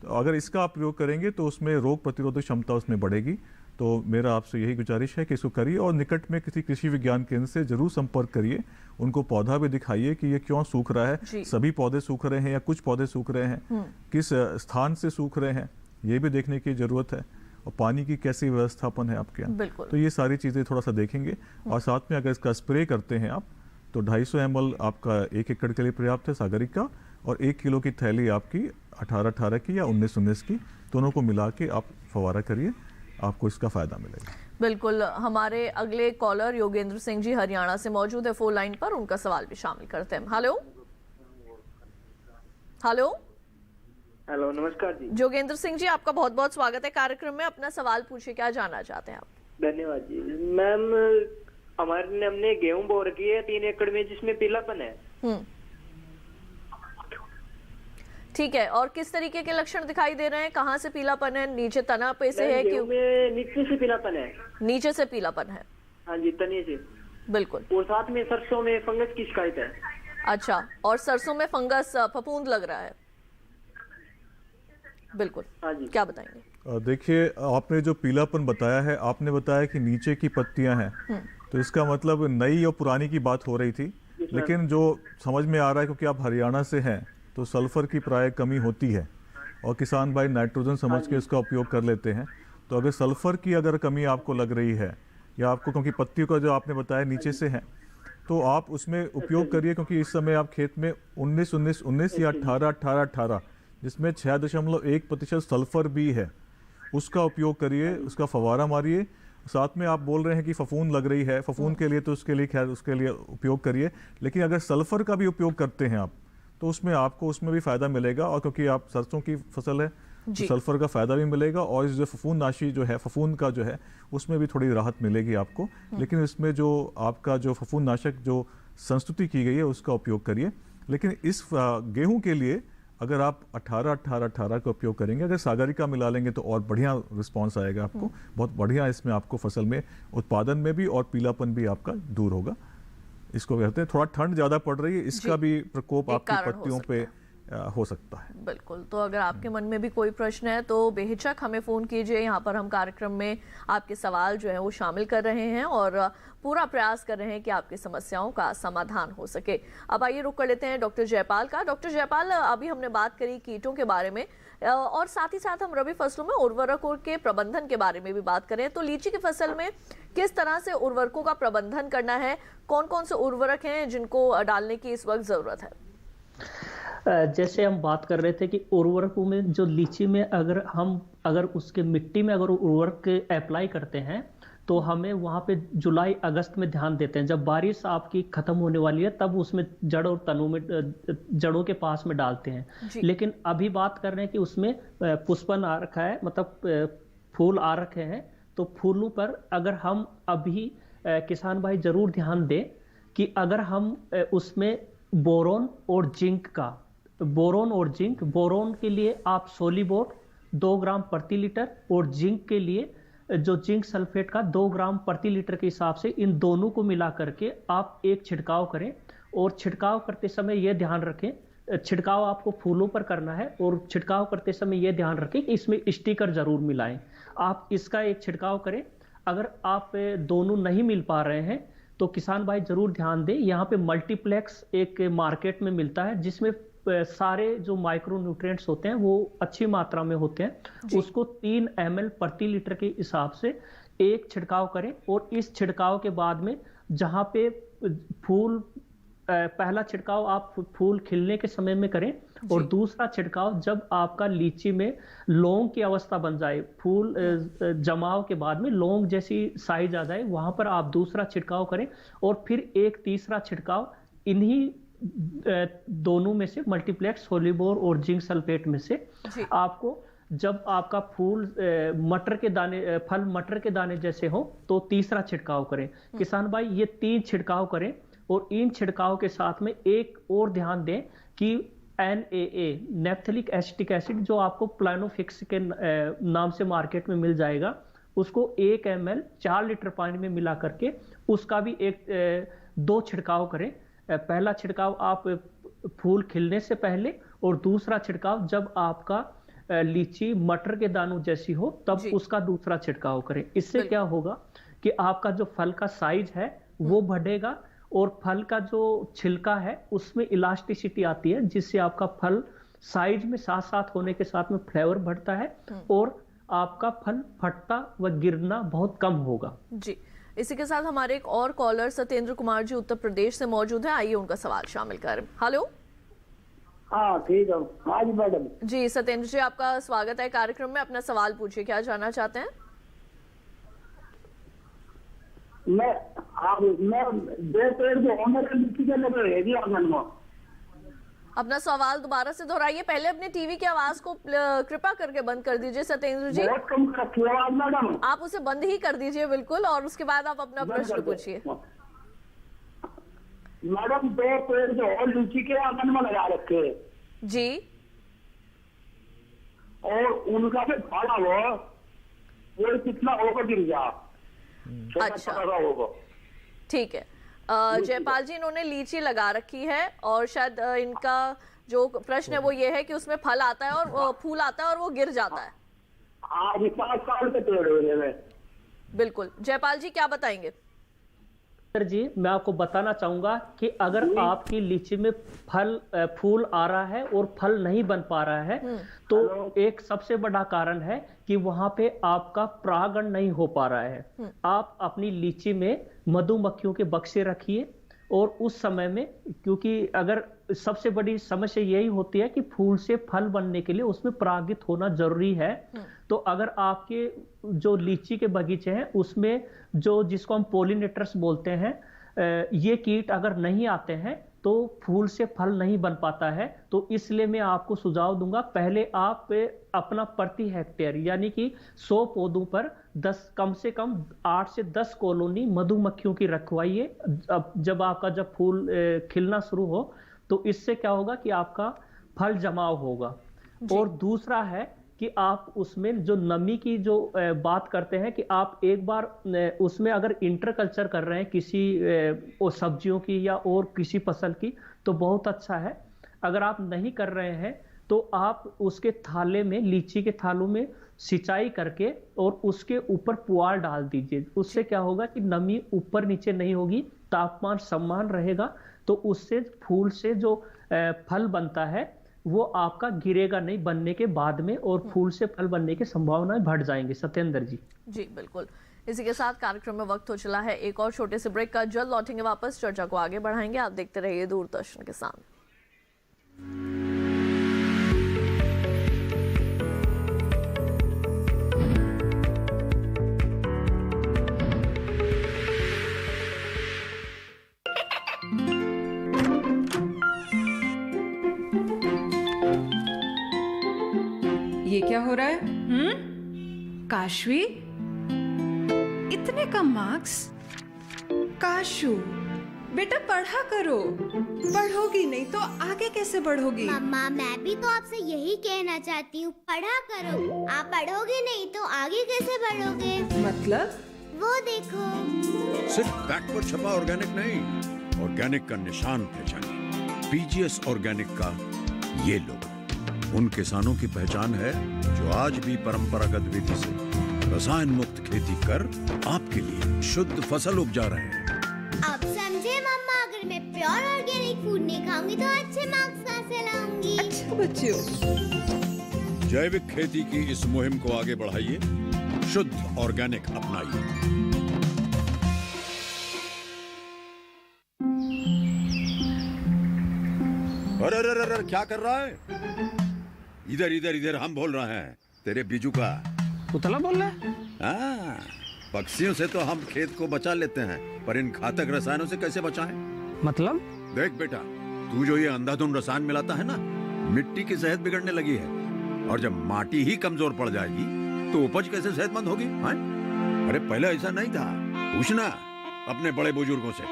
तो अगर इसका आप प्रयोग करेंगे तो उसमें रोग प्रतिरोधक क्षमता उसमें बढ़ेगी। तो मेरा आपसे यही गुजारिश है कि इसको करिए और निकट में किसी कृषि विज्ञान केंद्र से जरूर संपर्क करिए, उनको पौधा भी दिखाइए कि ये क्यों सूख रहा है, सभी पौधे सूख रहे हैं या कुछ पौधे सूख रहे हैं, किस स्थान से सूख रहे हैं, ये भी देखने की जरूरत है, और पानी की कैसी व्यवस्थापन है आपके यहाँ। तो ये सारी चीज़ें थोड़ा सा देखेंगे। और साथ में अगर इसका स्प्रे करते हैं आप तो 250 ml आपका 1 एकड़ के लिए पर्याप्त है सागरिका, और 1 किलो की थैली आपकी 18-18 की या 19-19 की, दोनों को मिला के आप फवारा करिए, आपको इसका फायदा मिलेगा। बिल्कुल। हमारे अगले कॉलर योगेंद्र सिंह जी हरियाणा से मौजूद है फोन लाइन पर, उनका सवाल भी शामिल करते हैं। हेलो हेलो हेलो, नमस्कार जी। जोगेंद्र सिंह जी, आपका बहुत बहुत स्वागत है कार्यक्रम में, अपना सवाल पूछिए, क्या जानना चाहते हैं आप? धन्यवाद जी। मैम, हमने गेहूं बो रखी है 3 एकड़ में जिसमें पीलापन है। ठीक है, और किस तरीके के लक्षण दिखाई दे रहे हैं, कहाँ से पीलापन है, नीचे तना पे से है कि नीचे से पीलापन है? नीचे से पीलापन है। हाँ जी, तने से। बिल्कुल। और साथ में सरसों में फंगस की शिकायत है। अच्छा, और सरसों में फंगस फफूंद लग रहा है। बिल्कुल। हाँ जी, क्या बताएंगे? देखिए, आपने जो पीलापन बताया है, आपने बताया कि नीचे की पत्तियां हैं, तो इसका मतलब नई और पुरानी की बात हो रही थी, लेकिन जो समझ में आ रहा है क्योंकि आप हरियाणा से हैं तो सल्फर की प्राय कमी होती है और किसान भाई नाइट्रोजन समझ के इसका उपयोग कर लेते हैं। तो अगर सल्फर की अगर कमी आपको लग रही है या आपको, क्योंकि पत्तियों का जो आपने बताया नीचे से है, तो आप उसमें उपयोग करिए, क्योंकि इस समय आप खेत में 19-19-19 या 18-18-18 जिसमें 6.1% सल्फर भी है, उसका उपयोग करिए, उसका फवारा मारिए। साथ में आप बोल रहे हैं कि फफूंद लग रही है, फफूंद के लिए तो उसके लिए खैर उसके लिए उपयोग करिए, लेकिन अगर सल्फर का भी उपयोग करते हैं आप तो उसमें आपको उसमें भी फायदा मिलेगा, और क्योंकि आप सरसों की फसल है तो सल्फर का फायदा भी मिलेगा, और इस जो फफूंद नाशी जो है, फफूंद का जो है, उसमें भी थोड़ी राहत मिलेगी आपको। लेकिन इसमें जो आपका जो फफूंद नाशक जो संस्तुति की गई है उसका उपयोग करिए। लेकिन इस गेहूं के लिए अगर आप 18-18-18 का उपयोग करेंगे, अगर सागरिका मिला लेंगे तो और बढ़िया रिस्पॉन्स आएगा आपको, बहुत बढ़िया इसमें आपको फसल में उत्पादन में भी और पीलापन भी आपका दूर होगा। इसको कहते हैं। थोड़ा ठंड ज़्यादा पड़ रही है, इसका भी प्रकोप आपकी पत्तियों पे हो सकता है। बिल्कुल। तो अगर आपके मन में भी कोई प्रश्न है तो बेहिचक हमें फ़ोन कीजिए। यहाँ पर हम कार्यक्रम में आपके सवाल जो है वो शामिल कर रहे हैं और पूरा प्रयास कर रहे हैं कि आपकी समस्याओं का समाधान हो सके। अब आइए रुक कर लेते हैं डॉक्टर जयपाल का। डॉक्टर जयपाल, अभी हमने बात करी कीटों के बारे में और साथ ही साथ हम रबी फसलों में उर्वरकों के प्रबंधन के बारे में भी बात करें। तो लीची की फसल में किस तरह से उर्वरकों का प्रबंधन करना है, कौन कौन से उर्वरक हैं जिनको डालने की इस वक्त ज़रूरत है? जैसे हम बात कर रहे थे कि उर्वरकों में जो लीची में अगर उसके मिट्टी में अगर उर्वरक अप्लाई करते हैं तो हमें वहाँ पे जुलाई अगस्त में ध्यान देते हैं। जब बारिश आपकी खत्म होने वाली है तब उसमें जड़ और तनों में जड़ों के पास में डालते हैं। लेकिन अभी बात कर रहे हैं कि उसमें पुष्पन आ रखा है, मतलब फूल आ रखे हैं, तो फूलों पर अगर हम अभी किसान भाई जरूर ध्यान दें कि अगर हम उसमें बोरोन और जिंक, बोरोन के लिए आप सोलिबोट 2 ग्राम प्रति लीटर और जिंक के लिए जो जिंक सल्फेट का 2 ग्राम प्रति लीटर के हिसाब से इन दोनों को मिला करके आप एक छिड़काव करें। और छिड़काव करते समय यह ध्यान रखें, छिड़काव आपको फूलों पर करना है और छिड़काव करते समय यह ध्यान रखें कि इसमें स्टिकर जरूर मिलाएं। आप इसका एक छिड़काव करें। अगर आप दोनों नहीं मिल पा रहे हैं तो किसान भाई जरूर ध्यान दें, यहाँ पे मल्टीप्लेक्स एक मार्केट में मिलता है जिसमें सारे जो माइक्रो न्यूट्रिएंट्स होते हैं वो अच्छी मात्रा में होते हैं। उसको 3 ml प्रति लीटर के हिसाब से एक छिड़काव करें। और इस छिड़काव के बाद में जहाँ पे फूल, पहला छिड़काव आप फूल खिलने के समय में करें और दूसरा छिड़काव जब आपका लीची में लौंग की अवस्था बन जाए, फूल जमाव के बाद में लौंग जैसी साइज आ जाए, वहां पर आप दूसरा छिड़काव करें। और फिर एक तीसरा छिड़काव इन्हीं दोनों में से मल्टीप्लेक्स सोलिबोर और जिंक सल्फेट में से आपको, जब आपका फूल मटर के दाने, फल मटर के दाने जैसे हो तो तीसरा छिड़काव करें। किसान भाई ये 3 छिड़काव करें और इन छिड़काव के साथ में एक और ध्यान दें कि NAA नेप्थेलिक एसिटिक एसिड जो आपको प्लानोफिक्स के नाम से मार्केट में मिल जाएगा, उसको 1 ml 4 लीटर पानी में मिला करके उसका भी 2 छिड़काव करें। पहला छिड़काव आप फूल खिलने से पहले और दूसरा छिड़काव जब आपका लीची मटर के दानों जैसी हो तब उसका दूसरा छिड़काव करें। इससे क्या होगा कि आपका जो फल का साइज है वो बढ़ेगा और फल का जो छिलका है उसमें इलास्टिसिटी आती है, जिससे आपका फल साइज में साथ साथ होने के साथ में फ्लेवर बढ़ता है और आपका फल फटता व गिरना बहुत कम होगा। जी, इसी के साथ हमारे एक और कॉलर सत्येंद्र कुमार जी उत्तर प्रदेश से मौजूद हैं। आइए उनका सवाल शामिल करें। हेलो। हाँ ठीक है। हाँ जी मैडम। जी सत्येंद्र जी, आपका स्वागत है कार्यक्रम में। अपना सवाल पूछिए, क्या जानना चाहते हैं? मैं 2 पेड़ जो होने लीची के लग रहे हैं। अपना सवाल दोबारा से दोहराइए। पहले अपने टीवी की आवाज को कृपा करके बंद कर दीजिए सत्येंद्र जी। बहुत कम रखी आवाज मैडम। आप उसे बंद ही कर दीजिए बिल्कुल, और उसके बाद आप अपना प्रश्न पूछिए। मैडम 2 पेड़ जो है लीची के आंगन में लगा रखे जी, और उनका जो भाड़ा हो वो कितना होगा गिर जा? अच्छा होगा, ठीक है। जयपाल जी, इन्होंने लीची लगा रखी है और शायद इनका जो प्रश्न है वो ये है कि उसमें फल आता है और फूल आता है और वो गिर जाता है। हाँ, 5 साल के पेड़ हो। बिल्कुल, जयपाल जी क्या बताएंगे? जी, मैं आपको बताना चाहूंगा कि अगर आपकी लीची में फूल आ रहा है और फल नहीं बन पा रहा है तो एक सबसे बड़ा कारण है कि वहां पे आपका परागण नहीं हो पा रहा है। आप अपनी लीची में मधुमक्खियों के बक्से रखिए और उस समय में, क्योंकि अगर सबसे बड़ी समस्या यही होती है कि फूल से फल बनने के लिए उसमें परागित होना जरूरी है। तो अगर आपके जो लीची के बगीचे हैं उसमें जो जिसको हम पोलिनेटर्स बोलते हैं, ये कीट अगर नहीं आते हैं तो फूल से फल नहीं बन पाता है। तो इसलिए मैं आपको सुझाव दूंगा, पहले आप अपना प्रति हेक्टेयर यानी कि 100 पौधों पर कम से कम 8 से 10 कॉलोनी मधुमक्खियों की रखवाइए। जब फूल खिलना शुरू हो तो इससे क्या होगा कि आपका फल जमाव होगा। और दूसरा है कि आप उसमें जो नमी की जो बात करते हैं कि आप एक बार उसमें अगर इंटरकल्चर कर रहे हैं किसी सब्जियों की या और किसी फसल की तो बहुत अच्छा है। अगर आप नहीं कर रहे हैं तो आप उसके थाले में, लीची के थालों में सिंचाई करके और उसके ऊपर पुआल डाल दीजिए। उससे क्या होगा कि नमी ऊपर नीचे नहीं होगी, तापमान समान रहेगा, तो उससे फूल से जो फल बनता है वो आपका गिरेगा नहीं बनने के बाद में, और फूल से फल बनने की संभावनाएं बढ़ जाएंगी। सत्येंद्र जी। जी बिल्कुल। इसी के साथ कार्यक्रम में वक्त हो चला है एक और छोटे से ब्रेक का। जल्द लौटेंगे वापस, चर्चा को आगे बढ़ाएंगे। आप देखते रहिए दूरदर्शन किसान। ये क्या हो रहा है? काशवी, इतने कम मार्क्स? काशू बेटा पढ़ा करो, पढ़ोगी नहीं तो आगे कैसे बढ़ोगी? मम्मा मैं भी तो आपसे यही कहना चाहती हूँ, पढ़ा करो। आप पढ़ोगे नहीं तो आगे कैसे बढ़ोगे? मतलब? वो देखो, सिर्फ बैक पर छपा ऑर्गेनिक नहीं, ऑर्गेनिक का निशान पहचानिए। पीजीएस ऑर्गेनिक का ये लोगो उन किसानों की पहचान है जो आज भी परंपरागत विधि से रसायन मुक्त खेती कर आपके लिए शुद्ध फसल उपजा रहे हैं। अब समझे मम्मा, अगर मैं प्योर ऑर्गेनिक फूड नहीं खाऊंगी तो अच्छे मार्क्स कहाँ से लाऊंगी? अच्छा बच्चों, जैविक खेती की इस मुहिम को आगे बढ़ाइए, शुद्ध ऑर्गेनिक अपनाइए। अरे अरे अरे क्या कर रहा है? इधर इधर इधर, हम बोल रहे हैं तेरे बीजू का। उतला बोल रहा है? हाँ, पक्षियों से तो हम खेत को बचा लेते हैं, पर इन घातक रसायनों से कैसे बचाएं? मतलब? देख बेटा, तू जो ये अंधाधुंध रसायन मिलाता है ना, मिट्टी की सेहत बिगड़ने लगी है, और जब माटी ही कमजोर पड़ जाएगी तो उपज कैसे सेहतमंद होगी? हाँ? अरे पहले ऐसा नहीं था, पूछना अपने बड़े बुजुर्गों से,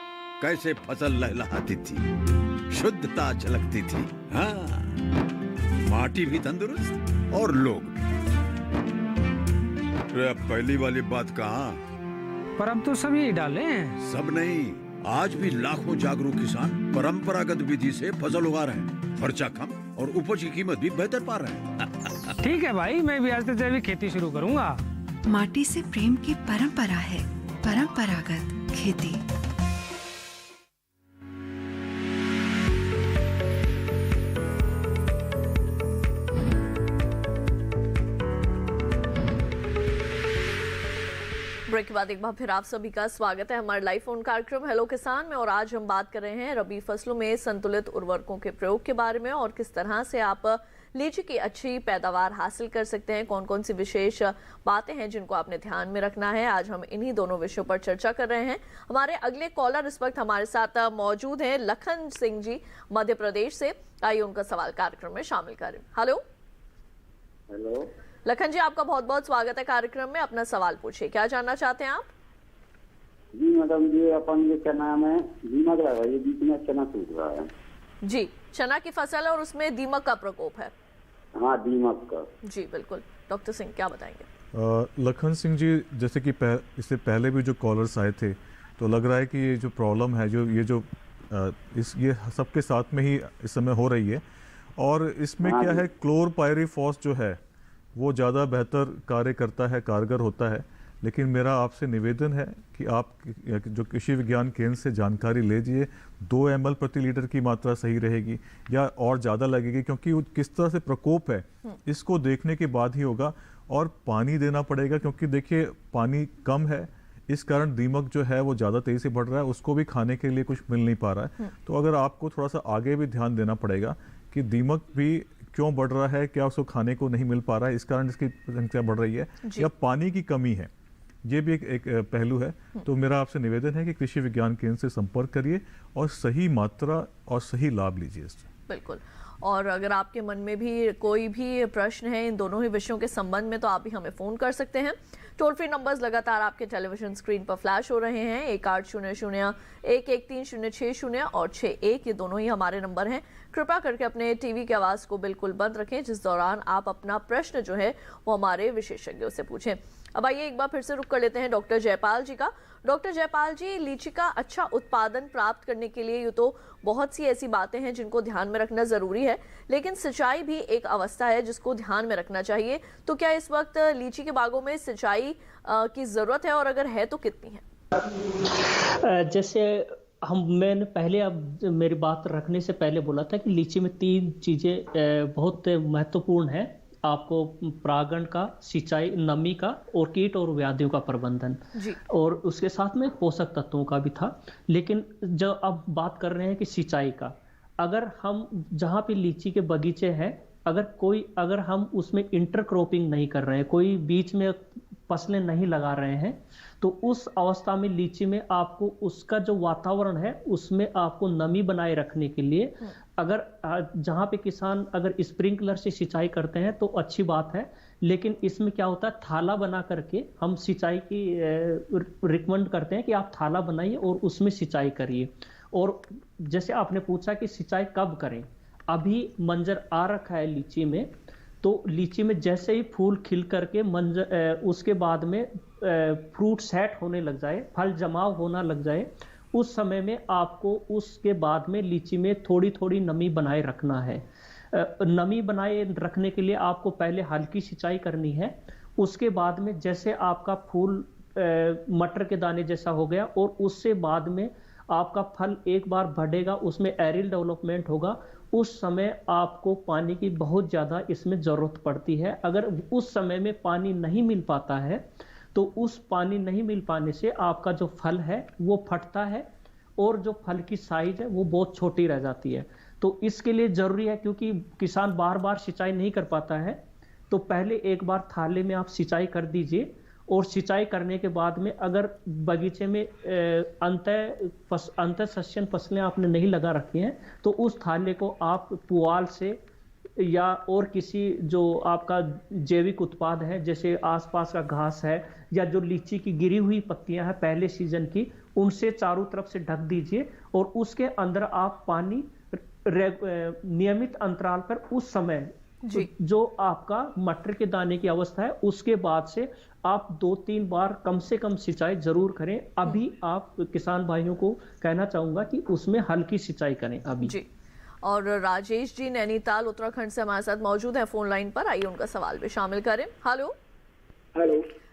कैसे फसल लहलहाती थी, शुद्धता झलकती थी। हाँ, माटी भी तंदुरुस्त और लोग भी। अब पहली वाली बात कहाँ? पर अब तो सभी डाले हैं। सब नहीं, आज भी लाखों जागरूक किसान परंपरागत विधि से फसल उगा रहे हैं। खर्चा कम और उपज की कीमत भी बेहतर पा रहे हैं। ठीक है भाई, मैं भी आज से जैविक खेती शुरू करूंगा। माटी से प्रेम की परंपरा है परंपरागत खेती। ब्रेक के बाद एक बार फिर आप सभी का स्वागत है हमारे लाइव फोन कार्यक्रम हेलो किसान में। और आज हम बात कर रहे हैं रबी फसलों में संतुलित उर्वरकों के प्रयोग के बारे में, और किस तरह से आप लीची की अच्छी पैदावार हासिल कर सकते हैं, कौन कौन सी विशेष बातें हैं जिनको आपने ध्यान में रखना है। आज हम इन्हीं दोनों विषयों पर चर्चा कर रहे हैं। हमारे अगले कॉलर इस वक्त हमारे साथ मौजूद हैं लखन सिंह जी मध्य प्रदेश से। आइए उनका सवाल कार्यक्रम में शामिल करें। हेलो हेलो लखन जी, आपका बहुत बहुत स्वागत है कार्यक्रम में। अपना सवाल पूछिए, क्या जानना चाहते हैं आप? जी मैडम, ये अपन ये चना में दीमक लगा है, ये बीच में चना सूख रहा है। जी, चना की फसल है और उसमें दीमक का प्रकोप है। हाँ, दीमक का। जी बिल्कुल। डॉक्टर सिंह क्या बताएंगे? लखन सिंह जी, जैसे कि इससे पहले भी जो कॉलर्स आए थे, तो लग रहा है कि ये जो प्रॉब्लम है, ये सबके साथ में ही इस समय हो रही है। और इसमें क्या है, क्लोरपायरीफॉस जो है वो ज़्यादा बेहतर कार्य करता है, कारगर होता है। लेकिन मेरा आपसे निवेदन है कि आप जो कृषि विज्ञान केंद्र से जानकारी लीजिए, 2 ml प्रति लीटर की मात्रा सही रहेगी या और ज़्यादा लगेगी, क्योंकि किस तरह से प्रकोप है इसको देखने के बाद ही होगा। और पानी देना पड़ेगा, क्योंकि देखिए पानी कम है, इस कारण दीमक जो है वो ज़्यादा तेज़ी से बढ़ रहा है, उसको भी खाने के लिए कुछ मिल नहीं पा रहा है। तो अगर आपको थोड़ा सा आगे भी ध्यान देना पड़ेगा कि दीमक भी क्यों बढ़ रहा है, क्या उसको खाने को नहीं मिल पा रहा है, इस कारण इसकी संख्या बढ़ रही है, या पानी की कमी है, ये भी एक पहलू है। तो मेरा आपसे निवेदन है कि कृषि विज्ञान केंद्र से संपर्क करिए और सही मात्रा और सही लाभ लीजिए इससे। बिल्कुल। और अगर आपके मन में भी कोई भी प्रश्न है इन दोनों ही विषयों के संबंध में, तो आप भी हमें फ़ोन कर सकते हैं टोल फ्री नंबर्स लगातार आपके टेलीविजन स्क्रीन पर फ्लैश हो रहे हैं। 1800-113-060 और 61, ये दोनों ही हमारे नंबर हैं। कृपया करके अपने टीवी की आवाज़ को बिल्कुल बंद रखें, जिस दौरान आप अपना प्रश्न जो है वो हमारे विशेषज्ञों से पूछें। अब आइए एक बार फिर से रुक कर लेते हैं डॉक्टर जयपाल जी का। डॉक्टर जयपाल जी, लीची का अच्छा उत्पादन प्राप्त करने के लिए ये तो बहुत सी ऐसी बातें हैं जिनको ध्यान में रखना जरूरी है, लेकिन सिंचाई भी एक अवस्था है जिसको ध्यान में रखना चाहिए। तो क्या इस वक्त लीची के बागों में सिंचाई की जरूरत है, और अगर है तो कितनी है? जैसे मैंने पहले अब मेरी बात रखने से पहले बोला था कि लीची में 3 चीजें बहुत महत्वपूर्ण है आपको: परागण का, सिंचाई, नमी का, और कीट और व्याधियों का प्रबंधन जी। और उसके साथ में पोषक तत्वों का भी था। लेकिन जो अब बात कर रहे हैं कि सिंचाई का, अगर हम जहाँ पे लीची के बगीचे हैं, अगर हम उसमें इंटरक्रॉपिंग नहीं कर रहे हैं, कोई बीच में फसलें नहीं लगा रहे हैं, तो उस अवस्था में लीची में आपको उसका जो वातावरण है उसमें आपको नमी बनाए रखने के लिए, अगर जहाँ पे किसान अगर स्प्रिंकलर से सिंचाई करते हैं तो अच्छी बात है। लेकिन इसमें क्या होता है, थाला बना करके हम सिंचाई की रिकमेंड करते हैं कि आप थाला बनाइए और उसमें सिंचाई करिए। और जैसे आपने पूछा कि सिंचाई कब करें, अभी मंजर आ रखा है लीची में, तो लीची में जैसे ही फूल खिल करके मंजर उसके बाद में फ्रूट सेट होने लग जाए, फल जमाव होना लग जाए, उस समय में आपको उसके बाद में लीची में थोड़ी थोड़ी नमी बनाए रखना है। नमी बनाए रखने के लिए आपको पहले हल्की सिंचाई करनी है। उसके बाद में जैसे आपका फूल मटर के दाने जैसा हो गया और उससे बाद में आपका फल एक बार बढ़ेगा, उसमें एरियल डेवलपमेंट होगा, उस समय आपको पानी की बहुत ज़्यादा इसमें ज़रूरत पड़ती है। अगर उस समय में पानी नहीं मिल पाता है तो उस पानी नहीं मिल पाने से आपका जो फल है वो फटता है और जो फल की साइज है वो बहुत छोटी रह जाती है। तो इसके लिए ज़रूरी है, क्योंकि किसान बार बार सिंचाई नहीं कर पाता है, तो पहले एक बार थाले में आप सिंचाई कर दीजिए। और सिंचाई करने के बाद में अगर बगीचे में अंतर सस्यन फसलें आपने नहीं लगा रखी हैं तो उस थाले को आप पुआल से या और किसी जो आपका जैविक उत्पाद है, जैसे आसपास का घास है या जो लीची की गिरी हुई पत्तियां हैं पहले सीजन की, उनसे चारों तरफ से ढक दीजिए और उसके अंदर आप पानी नियमित अंतराल पर उस समय जो आपका मटर के दाने की अवस्था है उसके बाद से आप 2-3 बार कम से कम सिंचाई जरूर करें। अभी आप किसान भाइयों को कहना चाहूंगा कि उसमें हल्की सिंचाई करें अभी जी। और राजेश जी नैनीताल उत्तराखंड से हमारे साथ मौजूद हैं फोन लाइन पर, आइए उनका सवाल भी शामिल करें। हेलो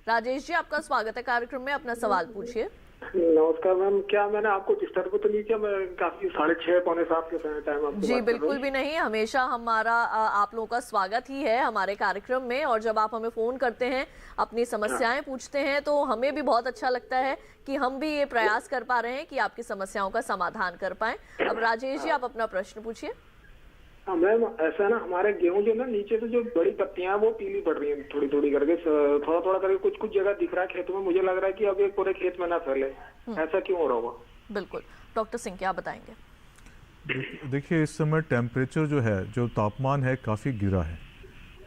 राजेश जी, आपका स्वागत है कार्यक्रम में, अपना सवाल पूछिए। नमस्कार मैम, क्या मैंने आपको डिस्टर्ब तो नहीं किया? मैं काफी 6:30 पौने 7 के समय टाइम आपको जी बिल्कुल भी नहीं, हमेशा हमारा आप लोगों का स्वागत ही है हमारे कार्यक्रम में। और जब आप हमें फोन करते हैं, अपनी समस्याएं पूछते हैं, तो हमें भी बहुत अच्छा लगता है कि हम भी ये प्रयास कर पा रहे हैं कि आपकी समस्याओं का समाधान कर पाए। अब राजेश जी, आप अपना प्रश्न पूछिए। मैम ऐसा है ना, हमारे गेहूं जो ना नीचे से जो बड़ी पत्तियां हैं वो पीली पड़ रही हैं थोड़ी थोड़ी करके, थोड़ा थोड़ा करके कुछ कुछ जगह दिख रहा है खेतों में। मुझे लग रहा है कि अब ये पूरे खेत में ना फैले, ऐसा क्यों हो रहा होगा? बिल्कुल, डॉक्टर सिंह क्या बताएंगे? देखिए, इस समय टेम्परेचर जो है, जो तापमान है, काफ़ी गिरा है।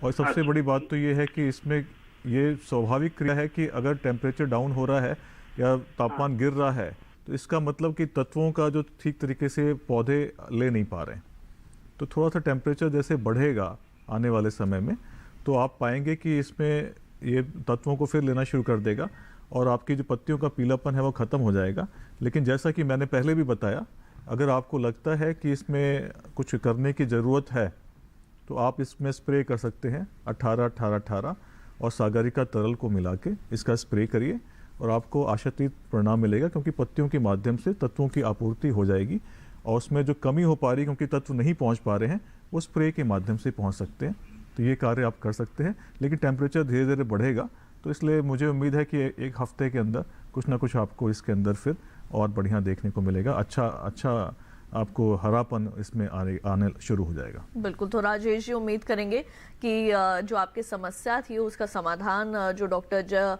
और सबसे बड़ी बात तो ये है कि इसमें ये स्वाभाविक क्रिया है कि अगर टेम्परेचर डाउन हो रहा है या तापमान गिर रहा है तो इसका मतलब कि तत्वों का जो ठीक तरीके से पौधे ले नहीं पा रहे हैं। तो थोड़ा सा टेम्परेचर जैसे बढ़ेगा आने वाले समय में तो आप पाएंगे कि इसमें ये तत्वों को फिर लेना शुरू कर देगा और आपकी जो पत्तियों का पीलापन है वो ख़त्म हो जाएगा। लेकिन जैसा कि मैंने पहले भी बताया, अगर आपको लगता है कि इसमें कुछ करने की ज़रूरत है तो आप इसमें स्प्रे कर सकते हैं 18-18-18 और सागरिका तरल को मिला के इसका स्प्रे करिए और आपको आशातीत परिणाम मिलेगा, क्योंकि पत्तियों के माध्यम से तत्वों की आपूर्ति हो जाएगी और उसमें जो कमी हो पा रही क्योंकि तत्व नहीं पहुंच पा रहे हैं वो स्प्रे के माध्यम से पहुंच सकते हैं। तो ये कार्य आप कर सकते हैं। लेकिन टेम्परेचर धीरे धीरे बढ़ेगा, तो इसलिए मुझे उम्मीद है कि एक हफ्ते के अंदर कुछ ना कुछ आपको इसके अंदर फिर और बढ़िया देखने को मिलेगा, अच्छा आपको हरापन इसमें आने शुरू हो जाएगा। बिल्कुल। तो राजेश जी, उम्मीद करेंगे कि जो आपकी समस्या थी उसका समाधान जो डॉक्टर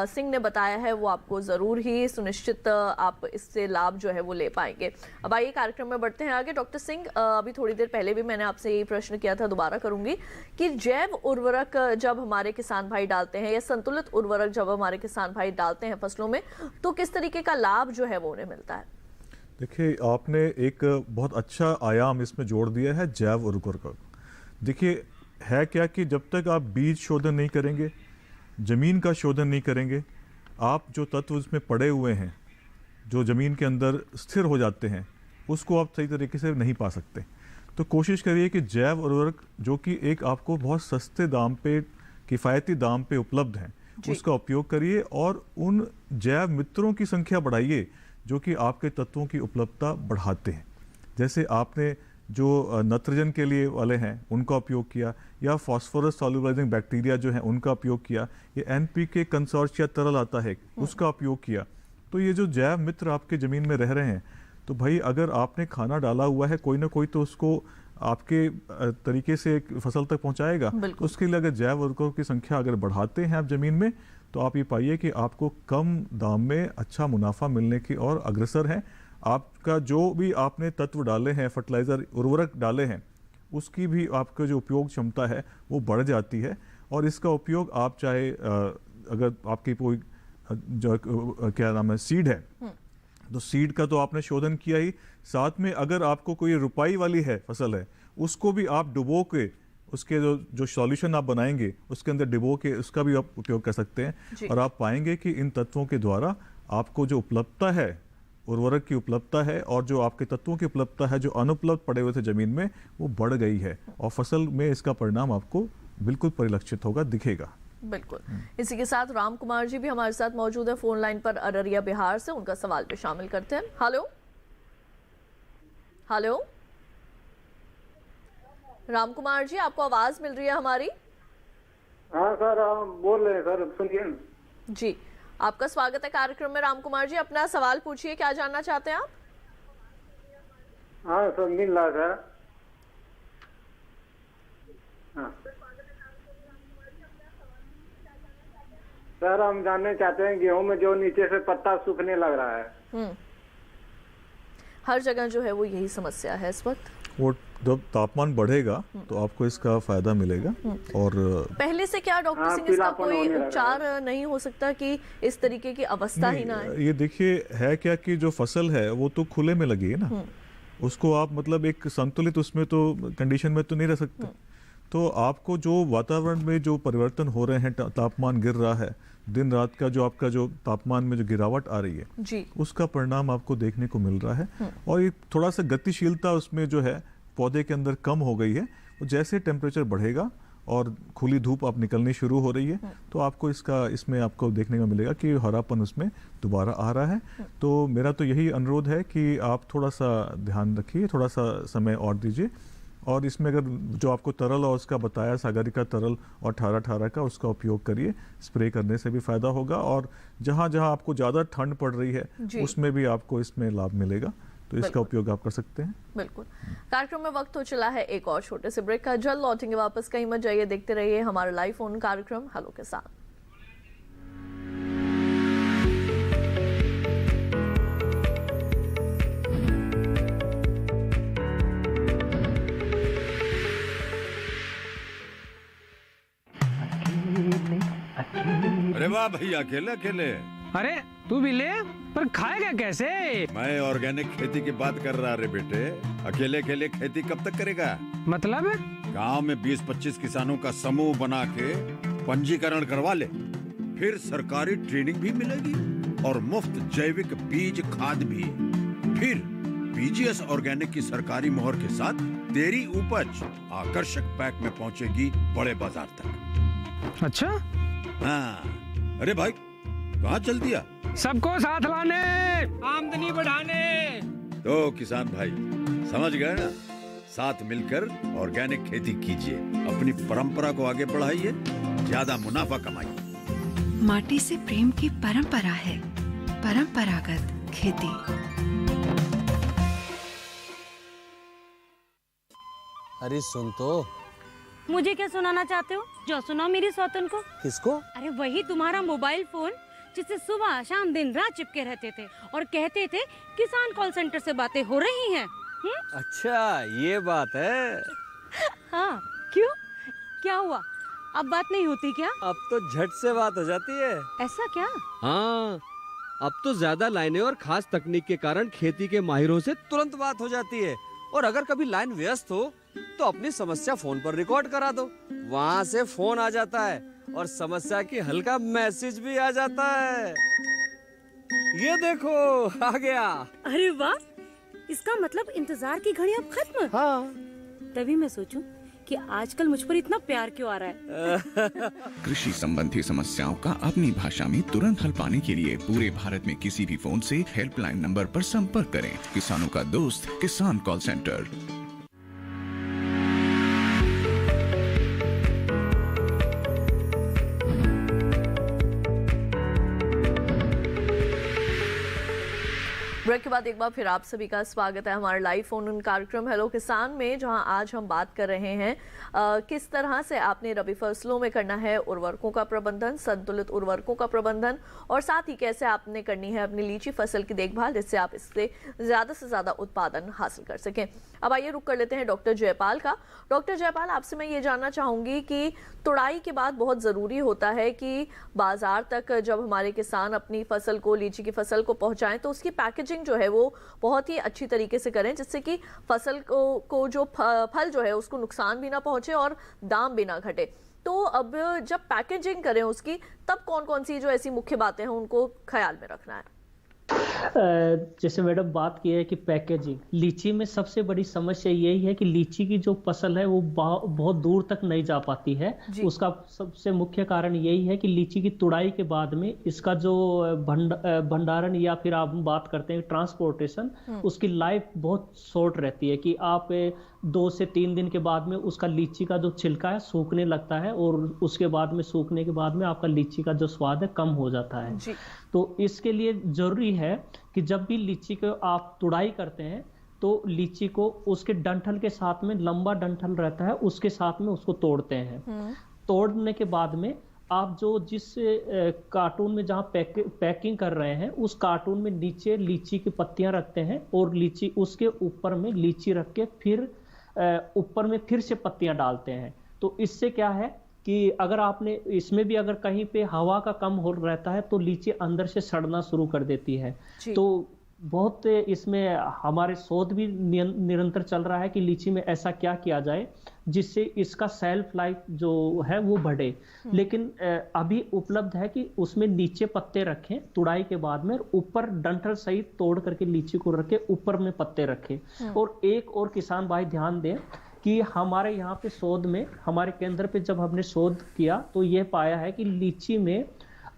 सिंह ने बताया है वो आपको ज़रूर ही सुनिश्चित आप इससे लाभ जो है वो ले पाएंगे। अब आइए कार्यक्रम में बढ़ते हैं आगे। डॉक्टर सिंह, अभी थोड़ी देर पहले भी मैंने आपसे यही प्रश्न किया था, दोबारा करूंगी कि जैव उर्वरक जब हमारे किसान भाई डालते हैं या संतुलित उर्वरक जब हमारे किसान भाई डालते हैं फसलों में, तो किस तरीके का लाभ जो है वो उन्हें मिलता है? देखिए, आपने एक बहुत अच्छा आयाम इसमें जोड़ दिया है, जैव उर्वरक। देखिए है क्या कि जब तक आप बीज शोधन नहीं करेंगे, ज़मीन का शोधन नहीं करेंगे, आप जो तत्व उसमें पड़े हुए हैं जो ज़मीन के अंदर स्थिर हो जाते हैं उसको आप सही तरीके से नहीं पा सकते। तो कोशिश करिए कि जैव उर्वरक जो कि एक आपको बहुत सस्ते दाम पे, किफ़ायती दाम पे उपलब्ध हैं, उसका उपयोग करिए और उन जैव मित्रों की संख्या बढ़ाइए जो कि आपके तत्वों की उपलब्धता बढ़ाते हैं। जैसे आपने जो नाइट्रोजन के लिए वाले हैं उनका उपयोग किया, या फास्फोरस सॉल्युबलाइजिंग बैक्टीरिया जो है उनका उपयोग किया, या NPK कंसोर्शिया तरल आता है उसका उपयोग किया। तो ये जो जैव मित्र आपके ज़मीन में रह रहे हैं, तो भाई अगर आपने खाना डाला हुआ है कोई ना कोई तो उसको आपके तरीके से फसल तक पहुंचाएगा। तो उसके लिए अगर जैव उर्वरकों की संख्या अगर बढ़ाते हैं आप ज़मीन में, तो आप ये पाइए कि आपको कम दाम में अच्छा मुनाफा मिलने की ओर अग्रसर है। आपका जो भी आपने तत्व डाले हैं, फर्टिलाइज़र उर्वरक डाले हैं, उसकी भी आपका जो उपयोग क्षमता है वो बढ़ जाती है। और इसका उपयोग आप चाहे अगर आपकी कोई जो क्या नाम है सीड है, तो सीड का तो आपने शोधन किया ही, साथ में अगर आपको कोई रुपाई वाली है फसल है, उसको भी आप डुबो के उसके जो सॉल्यूशन आप बनाएंगे उसके अंदर डुबो के उसका भी आप उपयोग कर सकते हैं। और आप पाएंगे कि इन तत्वों के द्वारा आपको जो उपलब्धता है, उर्वरक की उपलब्धता है और जो आपके तत्वों की उपलब्धता है जो अनुपलब्ध पड़े हुए थे ज़मीन में, वो बढ़ गई है और फसल में इसका परिणाम आपको बिल्कुल परिलक्षित होगा, दिखेगा। बिल्कुल। इसी के साथ राम कुमार जी भी हमारे साथ मौजूद है फोन लाइन पर अररिया बिहार से, उनका सवाल भी शामिल करते हैं। हेलो हेलो राम कुमार जी, आपको आवाज मिल रही है हमारी? हाँ सर, बोल रहे हैं सर, सुनिए जी। आपका स्वागत है कार्यक्रम में। राम कुमार जी, अपना सवाल पूछिए, क्या जानना चाहते हैं आप? हाँ सर, मिल रहा है। हाँ सर, हम जानना चाहते हैं गेहूं में जो नीचे से पत्ता सूखने लग रहा है। हर जगह जो है वो यही समस्या है इस वक्त। वो जब तापमान बढ़ेगा तो आपको इसका फायदा मिलेगा। और पहले से क्या डॉक्टर सिंह इसका कोई उपचार नहीं हो सकता कि इस तरीके की अवस्था ही ना आए? ये देखिए है क्या कि जो फसल है वो तो खुले में लगी है ना, उसको आप मतलब एक संतुलित उसमें तो कंडीशन में तो नहीं रह सकते। तो आपको जो वातावरण में जो परिवर्तन हो रहे हैं, तापमान गिर रहा है, दिन रात का जो आपका जो तापमान में जो गिरावट आ रही है जी, उसका परिणाम आपको देखने को मिल रहा है। और ये थोड़ा सा गतिशीलता उसमें जो है पौधे के अंदर कम हो गई है। तो जैसे टेम्परेचर बढ़ेगा और खुली धूप आप निकलनी शुरू हो रही है, तो आपको इसमें आपको देखने को मिलेगा कि हरापन उसमें दोबारा आ रहा है। तो मेरा तो यही अनुरोध है कि आप थोड़ा सा ध्यान रखिए, थोड़ा सा समय और दीजिए। और इसमें अगर जो आपको तरल और उसका बताया सागरिका तरल और 18-18 का, उसका उपयोग करिए, स्प्रे करने से भी फायदा होगा। और जहाँ जहाँ आपको ज़्यादा ठंड पड़ रही है उसमें भी आपको इसमें लाभ मिलेगा, तो इसका उपयोग आप कर सकते हैं। बिल्कुल। कार्यक्रम में वक्त हो चला है एक और छोटे से ब्रेक का, जल्द लौटेंगे वापस, कहीं मत जाइए, देखते रहिए हमारा लाइव फोन कार्यक्रम हेलो के साथ। अरे वाह भैया, अकेले अकेले। अरे तू भी ले, पर खाएगा कैसे? मैं ऑर्गेनिक खेती की बात कर रहा रे बेटे। अकेले अकेले खेती कब तक करेगा? मतलब गांव में 20-25 किसानों का समूह बना के पंजीकरण करवा ले, फिर सरकारी ट्रेनिंग भी मिलेगी और मुफ्त जैविक बीज खाद भी। फिर बीजीएस ऑर्गेनिक की सरकारी मोहर के साथ तेरी उपज आकर्षक पैक में पहुंचेगी बड़े बाजार तक। अच्छा? हाँ। अरे भाई कहाँ चल दिया? सबको साथ लाने, आमदनी बढ़ाने। तो किसान भाई समझ गए ना, साथ मिलकर ऑर्गेनिक खेती कीजिए, अपनी परंपरा को आगे बढ़ाइए, ज्यादा मुनाफा कमाइए। माटी से प्रेम की परंपरा है परंपरागत खेती। अरे सुन तो। मुझे क्या सुनाना चाहते हो? जो सुनाओ मेरी सौतन को। किसको? अरे वही तुम्हारा मोबाइल फोन जिससे सुबह शाम दिन रात चिपके रहते थे और कहते थे किसान कॉल सेंटर से बातें हो रही हैं। अच्छा ये बात है। हाँ क्यों, क्या हुआ? अब बात नहीं होती क्या? अब तो झट से बात हो जाती है। ऐसा क्या? हाँ, अब तो ज्यादा लाइनें और खास तकनीक के कारण खेती के माहिरों से तुरंत बात हो जाती है। और अगर कभी लाइन व्यस्त हो तो अपनी समस्या फोन पर रिकॉर्ड करा दो, वहाँ से फोन आ जाता है और समस्या की हल का मैसेज भी आ जाता है। ये देखो आ गया। अरे वाह, इसका मतलब इंतजार की घड़ी अब खत्म। हाँ। तभी मैं सोचूं कि आजकल मुझ पर इतना प्यार क्यों आ रहा है। कृषि संबंधी समस्याओं का अपनी भाषा में तुरंत हल पाने के लिए पूरे भारत में किसी भी फोन से हेल्पलाइन नंबर पर संपर्क करें। किसानों का दोस्त किसान कॉल सेंटर। ब्रेक के बाद एक बार फिर आप सभी का स्वागत है हमारे लाइव फोन इन कार्यक्रम हेलो किसान में, जहां आज हम बात कर रहे हैं किस तरह से आपने रबी फसलों में करना है उर्वरकों का प्रबंधन, संतुलित उर्वरकों का प्रबंधन, और साथ ही कैसे आपने करनी है अपनी लीची फसल की देखभाल जिससे आप इससे ज़्यादा से ज़्यादा उत्पादन हासिल कर सकें। अब आइए रुक कर लेते हैं डॉक्टर जयपाल का। डॉक्टर जयपाल, आपसे मैं ये जानना चाहूँगी कि तुड़ाई के बाद बहुत ज़रूरी होता है कि बाज़ार तक जब हमारे किसान अपनी फसल को, लीची की फसल को पहुँचाएँ तो उसकी पैकेजिंग जो है वो बहुत ही अच्छी तरीके से करें जिससे कि फसल को जो फल जो है उसको नुकसान भी ना पहुंचे और दाम भी ना घटे। तो अब जब पैकेजिंग करें उसकी, तब कौन कौन सी जो ऐसी मुख्य बातें हैं उनको ख्याल में रखना है? जैसे मैडम बात की है कि पैकेजिंग, लीची में सबसे बड़ी समस्या यही है कि लीची की जो फसल है वो बहुत दूर तक नहीं जा पाती है। उसका सबसे मुख्य कारण यही है कि लीची की तुड़ाई के बाद में इसका जो भंडारण या फिर आप बात करते हैं ट्रांसपोर्टेशन, उसकी लाइफ बहुत शॉर्ट रहती है कि आप 2 से 3 दिन के बाद में उसका लीची का जो छिलका है सूखने लगता है और उसके बाद में सूखने के बाद में आपका लीची का जो स्वाद है कम हो जाता है। तो इसके लिए जरूरी है कि जब भी लीची को आप तुड़ाई करते हैं तो लीची को उसके डंठल के साथ में, लंबा डंठल रहता है उसके साथ में उसको तोड़ते हैं। तोड़ने के बाद में आप जो जिस कार्टून में जहाँ पैकिंग कर रहे हैं उस कार्टून में नीचे लीची की पत्तियां रखते हैं और लीची उसके ऊपर में लीची रख के फिर ऊपर में फिर से पत्तियां डालते हैं। तो इससे क्या है कि अगर आपने इसमें भी अगर कहीं पे हवा का कम हो रहता है तो लीची अंदर से सड़ना शुरू कर देती है। तो बहुत इसमें हमारे शोध भी निरंतर चल रहा है कि लीची में ऐसा क्या किया जाए जिससे इसका सेल्फ लाइफ जो है वो बढ़े। लेकिन अभी उपलब्ध है कि उसमें नीचे पत्ते रखें तुड़ाई के बाद में, ऊपर डंठल सहित तोड़ करके लीची को रखें, ऊपर में पत्ते रखें। और एक और किसान भाई ध्यान दें कि हमारे यहाँ पे शोध में, हमारे केंद्र पे जब हमने शोध किया तो ये पाया है कि लीची में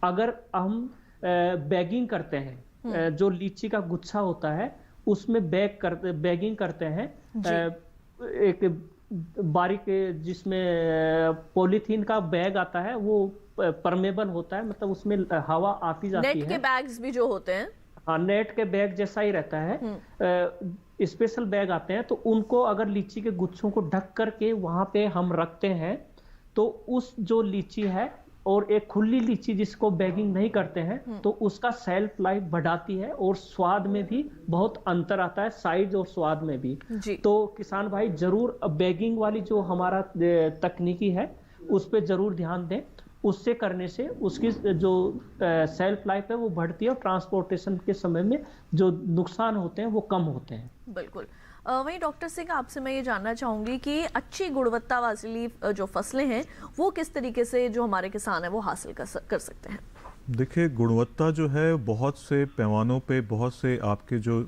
अगर हम बैगिंग करते हैं, जो लीची का गुच्छा होता है उसमें बैगिंग करते हैं, एक बारीक जिसमें पॉलीथीन का बैग आता है वो परमेबल होता है, मतलब उसमें हवा आती जाती है। नेट के बैग्स भी जो होते हैं, हाँ नेट के बैग जैसा ही रहता है। स्पेशल बैग आते हैं तो उनको अगर लीची के गुच्छों को ढक करके वहां पे हम रखते हैं तो उस जो लीची है और एक खुली लीची जिसको बैगिंग नहीं करते हैं तो उसका सेल्फ लाइफ बढ़ाती है और स्वाद में भी बहुत अंतर आता है, साइज और स्वाद में भी। तो किसान भाई जरूर बैगिंग वाली जो हमारा तकनीकी है उस पर जरूर ध्यान दें। उससे करने से उसकी जो सेल्फ लाइफ है वो बढ़ती है और ट्रांसपोर्टेशन के समय में जो नुकसान होते हैं वो कम होते हैं। बिल्कुल। वहीं डॉक्टर सिंह, आपसे मैं ये जानना चाहूँगी कि अच्छी गुणवत्ता वाली जो फसलें हैं वो किस तरीके से जो हमारे किसान हैं वो हासिल कर सकते हैं? देखिए, गुणवत्ता जो है बहुत से पैमानों पे, बहुत से आपके जो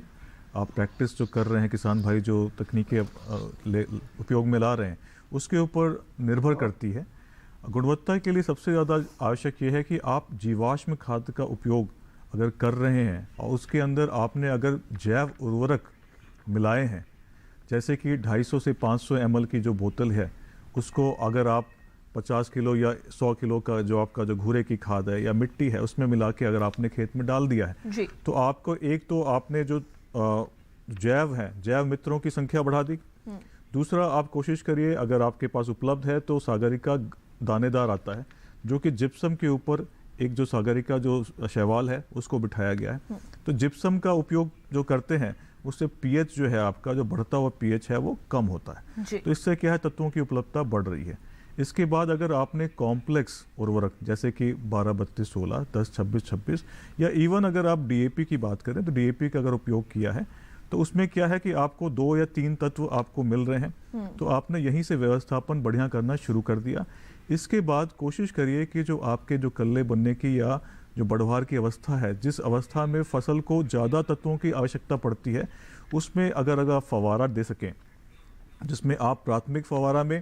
आप प्रैक्टिस जो कर रहे हैं किसान भाई, जो तकनीकें उपयोग में ला रहे हैं उसके ऊपर निर्भर करती है। गुणवत्ता के लिए सबसे ज़्यादा आवश्यक ये है कि आप जीवाश्म खाद का उपयोग अगर कर रहे हैं और उसके अंदर आपने अगर जैव उर्वरक मिलाए हैं, जैसे कि 250 से 500 ml की जो बोतल है उसको अगर आप 50 किलो या 100 किलो का जो आपका जो घूरे की खाद है या मिट्टी है उसमें मिला के अगर आपने खेत में डाल दिया है तो आपको एक तो आपने जो जैव मित्रों की संख्या बढ़ा दी, दूसरा, आप कोशिश करिए अगर आपके पास उपलब्ध है तो सागरिका दानेदार आता है, जो कि जिप्सम के ऊपर एक जो सागरिका जो शैवाल है उसको बिठाया गया है। तो जिप्सम का उपयोग जो करते हैं उससे पीएच जो है आपका जो बढ़ता हुआ पीएच है वो कम होता है। तो इससे क्या है, तत्वों की उपलब्धता बढ़ रही है। इसके बाद अगर आपने कॉम्प्लेक्स उर्वरक जैसे कि 12-32-16, 10-26-26 या इवन अगर आप डीएपी की बात करें तो डीएपी का अगर उपयोग किया है तो उसमें क्या है कि आपको 2 या 3 तत्व आपको मिल रहे हैं, तो आपने यहीं से व्यवस्थापन बढ़िया करना शुरू कर दिया। इसके बाद कोशिश करिए कि जो आपके जो कल्ले बनने की या जो बढ़वार की अवस्था है, जिस अवस्था में फसल को ज़्यादा तत्वों की आवश्यकता पड़ती है, उसमें अगर आप फवारा दे सकें, जिसमें आप प्राथमिक फवारा में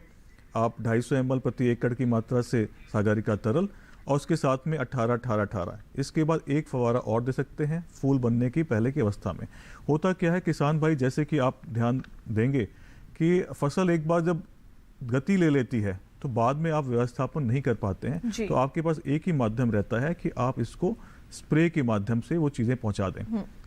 आप 250 ml प्रति एकड़ की मात्रा से सागरिका तरल और उसके साथ में 18-18-18, इसके बाद एक फवारा और दे सकते हैं फूल बनने की पहले की अवस्था में। होता क्या है किसान भाई, जैसे कि आप ध्यान देंगे कि फसल एक बार जब गति ले लेती है तो बाद में आप व्यवस्थापन नहीं कर पाते हैं, तो आपके पास एक ही माध्यम रहता है कि आप इसको स्प्रे के माध्यम से वो चीज़ें पहुंचा दें,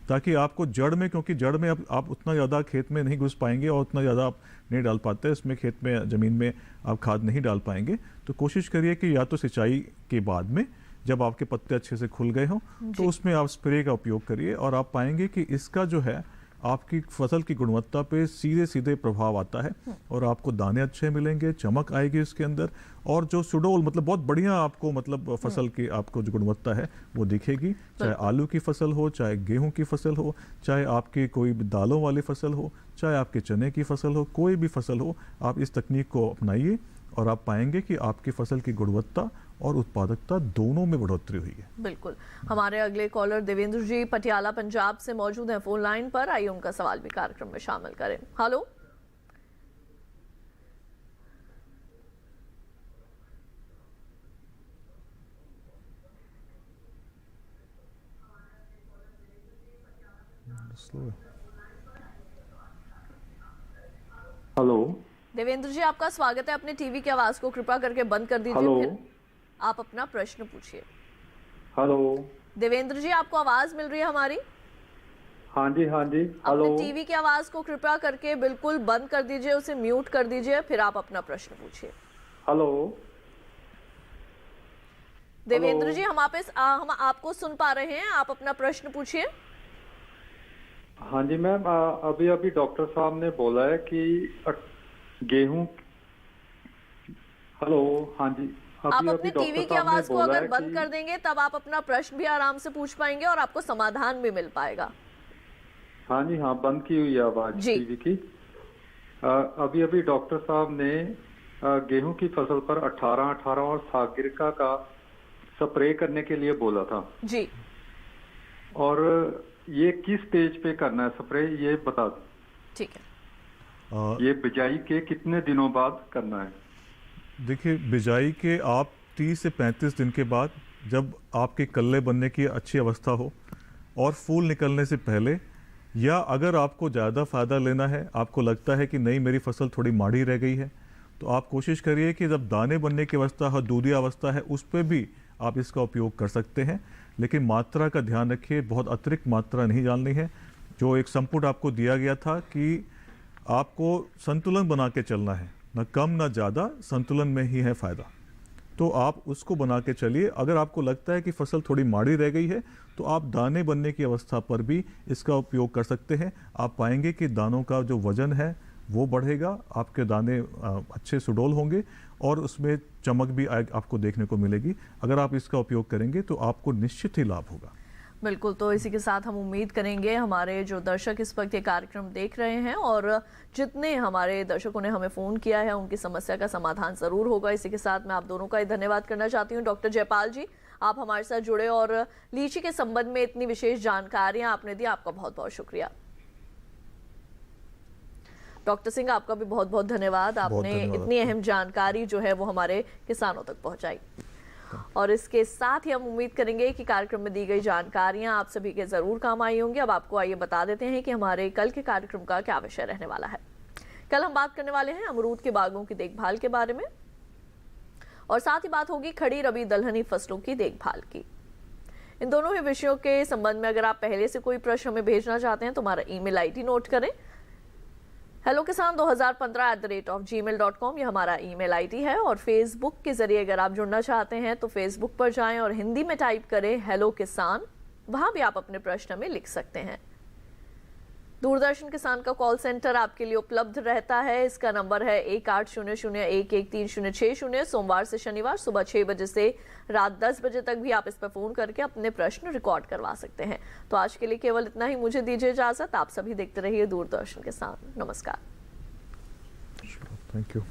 ताकि आपको जड़ में, क्योंकि जड़ में अब आप उतना ज़्यादा खेत में नहीं घुस पाएंगे और उतना ज़्यादा आप नहीं डाल पाते, इसमें खेत में ज़मीन में आप खाद नहीं डाल पाएंगे। तो कोशिश करिए कि या तो सिंचाई के बाद में जब आपके पत्ते अच्छे से खुल गए हों तो उसमें आप स्प्रे का उपयोग करिए, और आप पाएंगे कि इसका जो है आपकी फसल की गुणवत्ता पे सीधे सीधे प्रभाव आता है और आपको दाने अच्छे मिलेंगे, चमक आएगी इसके अंदर, और जो सुडोल मतलब बहुत बढ़िया आपको मतलब फसल की आपको जो गुणवत्ता है वो दिखेगी। चाहे आलू की फसल हो, चाहे गेहूं की फसल हो, चाहे आपकी कोई दालों वाली फसल हो, चाहे आपके चने की फसल हो, कोई भी फसल हो, आप इस तकनीक को अपनाइए और आप पाएंगे कि आपकी फसल की गुणवत्ता और उत्पादकता दोनों में बढ़ोतरी हुई है। बिल्कुल। हमारे अगले कॉलर देवेंद्र जी पटियाला पंजाब से मौजूद हैं फोन लाइन पर, आइए उनका सवाल भी कार्यक्रम में शामिल करें। हेलो, हेलो देवेंद्र जी, आपका स्वागत है। अपने टीवी की आवाज को कृपया करके बंद कर दीजिए, फिर आप अपना प्रश्न पूछिए। हेलो देवेंद्र जी, आपको आवाज मिल रही है हमारी? हाँ जी हाँ जी। हेलो, अपने टीवी की आवाज को कृपया करके बिल्कुल बंद कर दीजिए, उसे म्यूट कर दीजिए, फिर आप अपना प्रश्न पूछिए। हेलो देवेंद्र जी, हम आपको सुन पा रहे हैं, आप अपना प्रश्न पूछिए। हाँ जी मैम, अभी अभी डॉक्टर साहब ने बोला है कि गेहूं। हेलो हाँ जी, आप अपने टीवी की आवाज को अगर बंद कर देंगे तब आप अपना प्रश्न भी आराम से पूछ पाएंगे और आपको समाधान भी मिल पाएगा। हाँ जी हाँ, बंद की हुई आवाज टीवी की। अभी अभी डॉक्टर साहब ने गेहूं की फसल पर 18-18 और सागरिका का स्प्रे करने के लिए बोला था जी, और ये किस स्टेज पे करना है स्प्रे, ये बता दो। ठीक है। ये बिजाई के कितने दिनों बाद करना है? देखिए, बिजाई के आप 30 से 35 दिन के बाद, जब आपके कल्ले बनने की अच्छी अवस्था हो और फूल निकलने से पहले, या अगर आपको ज़्यादा फ़ायदा लेना है, आपको लगता है कि नहीं मेरी फसल थोड़ी माड़ी रह गई है, तो आप कोशिश करिए कि जब दाने बनने की अवस्था है, दूधिया अवस्था है, उस पर भी आप इसका उपयोग कर सकते हैं। लेकिन मात्रा का ध्यान रखिए, बहुत अतिरिक्त मात्रा नहीं डालनी है। जो एक संपुट आपको दिया गया था कि आपको संतुलन बना के चलना है, न कम न ज़्यादा, संतुलन में ही है फ़ायदा, तो आप उसको बना के चलिए। अगर आपको लगता है कि फसल थोड़ी माड़ी रह गई है तो आप दाने बनने की अवस्था पर भी इसका उपयोग कर सकते हैं। आप पाएंगे कि दानों का जो वजन है वो बढ़ेगा, आपके दाने अच्छे सुडौल होंगे और उसमें चमक भी आपको देखने को मिलेगी। अगर आप इसका उपयोग करेंगे तो आपको निश्चित ही लाभ होगा। बिल्कुल। तो इसी के साथ हम उम्मीद करेंगे हमारे जो दर्शक इस वक्त ये कार्यक्रम देख रहे हैं और जितने हमारे दर्शकों ने हमें फ़ोन किया है उनकी समस्या का समाधान ज़रूर होगा। इसी के साथ मैं आप दोनों का ही धन्यवाद करना चाहती हूँ। डॉक्टर जयपाल जी, आप हमारे साथ जुड़े और लीची के संबंध में इतनी विशेष जानकारियाँ आपने दी, आपका बहुत बहुत शुक्रिया। डॉक्टर सिंह, आपका भी बहुत बहुत धन्यवाद, आपने इतनी अहम जानकारी जो है वो हमारे किसानों तक पहुँचाई। और इसके साथ ही हम उम्मीद करेंगे कि कार्यक्रम में दी गई जानकारियां आप सभी के जरूर काम आई होंगी। अब आपको आइए बता देते हैं कि हमारे कल के कार्यक्रम का क्या विषय रहने वाला है। कल हम बात करने वाले हैं अमरूद के बागों की देखभाल के बारे में, और साथ ही बात होगी खड़ी रबी दलहनी फसलों की देखभाल की। इन दोनों ही विषयों के संबंध में अगर आप पहले से कोई प्रश्न हमें भेजना चाहते हैं तो हमारा ईमेल आईडी नोट करें हेलो किसान 2015@gmail.com ये हमारा ईमेल आईडी है। और फेसबुक के जरिए अगर आप जुड़ना चाहते हैं तो फेसबुक पर जाएं और हिंदी में टाइप करें हेलो किसान, वहां भी आप अपने प्रश्न में लिख सकते हैं। दूरदर्शन किसान का कॉल सेंटर आपके लिए उपलब्ध रहता है। इसका नंबर है 1800113060। सोमवार से शनिवार सुबह 6 बजे से रात 10 बजे तक भी आप इस पर फोन करके अपने प्रश्न रिकॉर्ड करवा सकते हैं। तो आज के लिए केवल इतना ही, मुझे दीजिए इजाजत। आप सभी देखते रहिए दूरदर्शन किसान। नमस्कार। Thank you.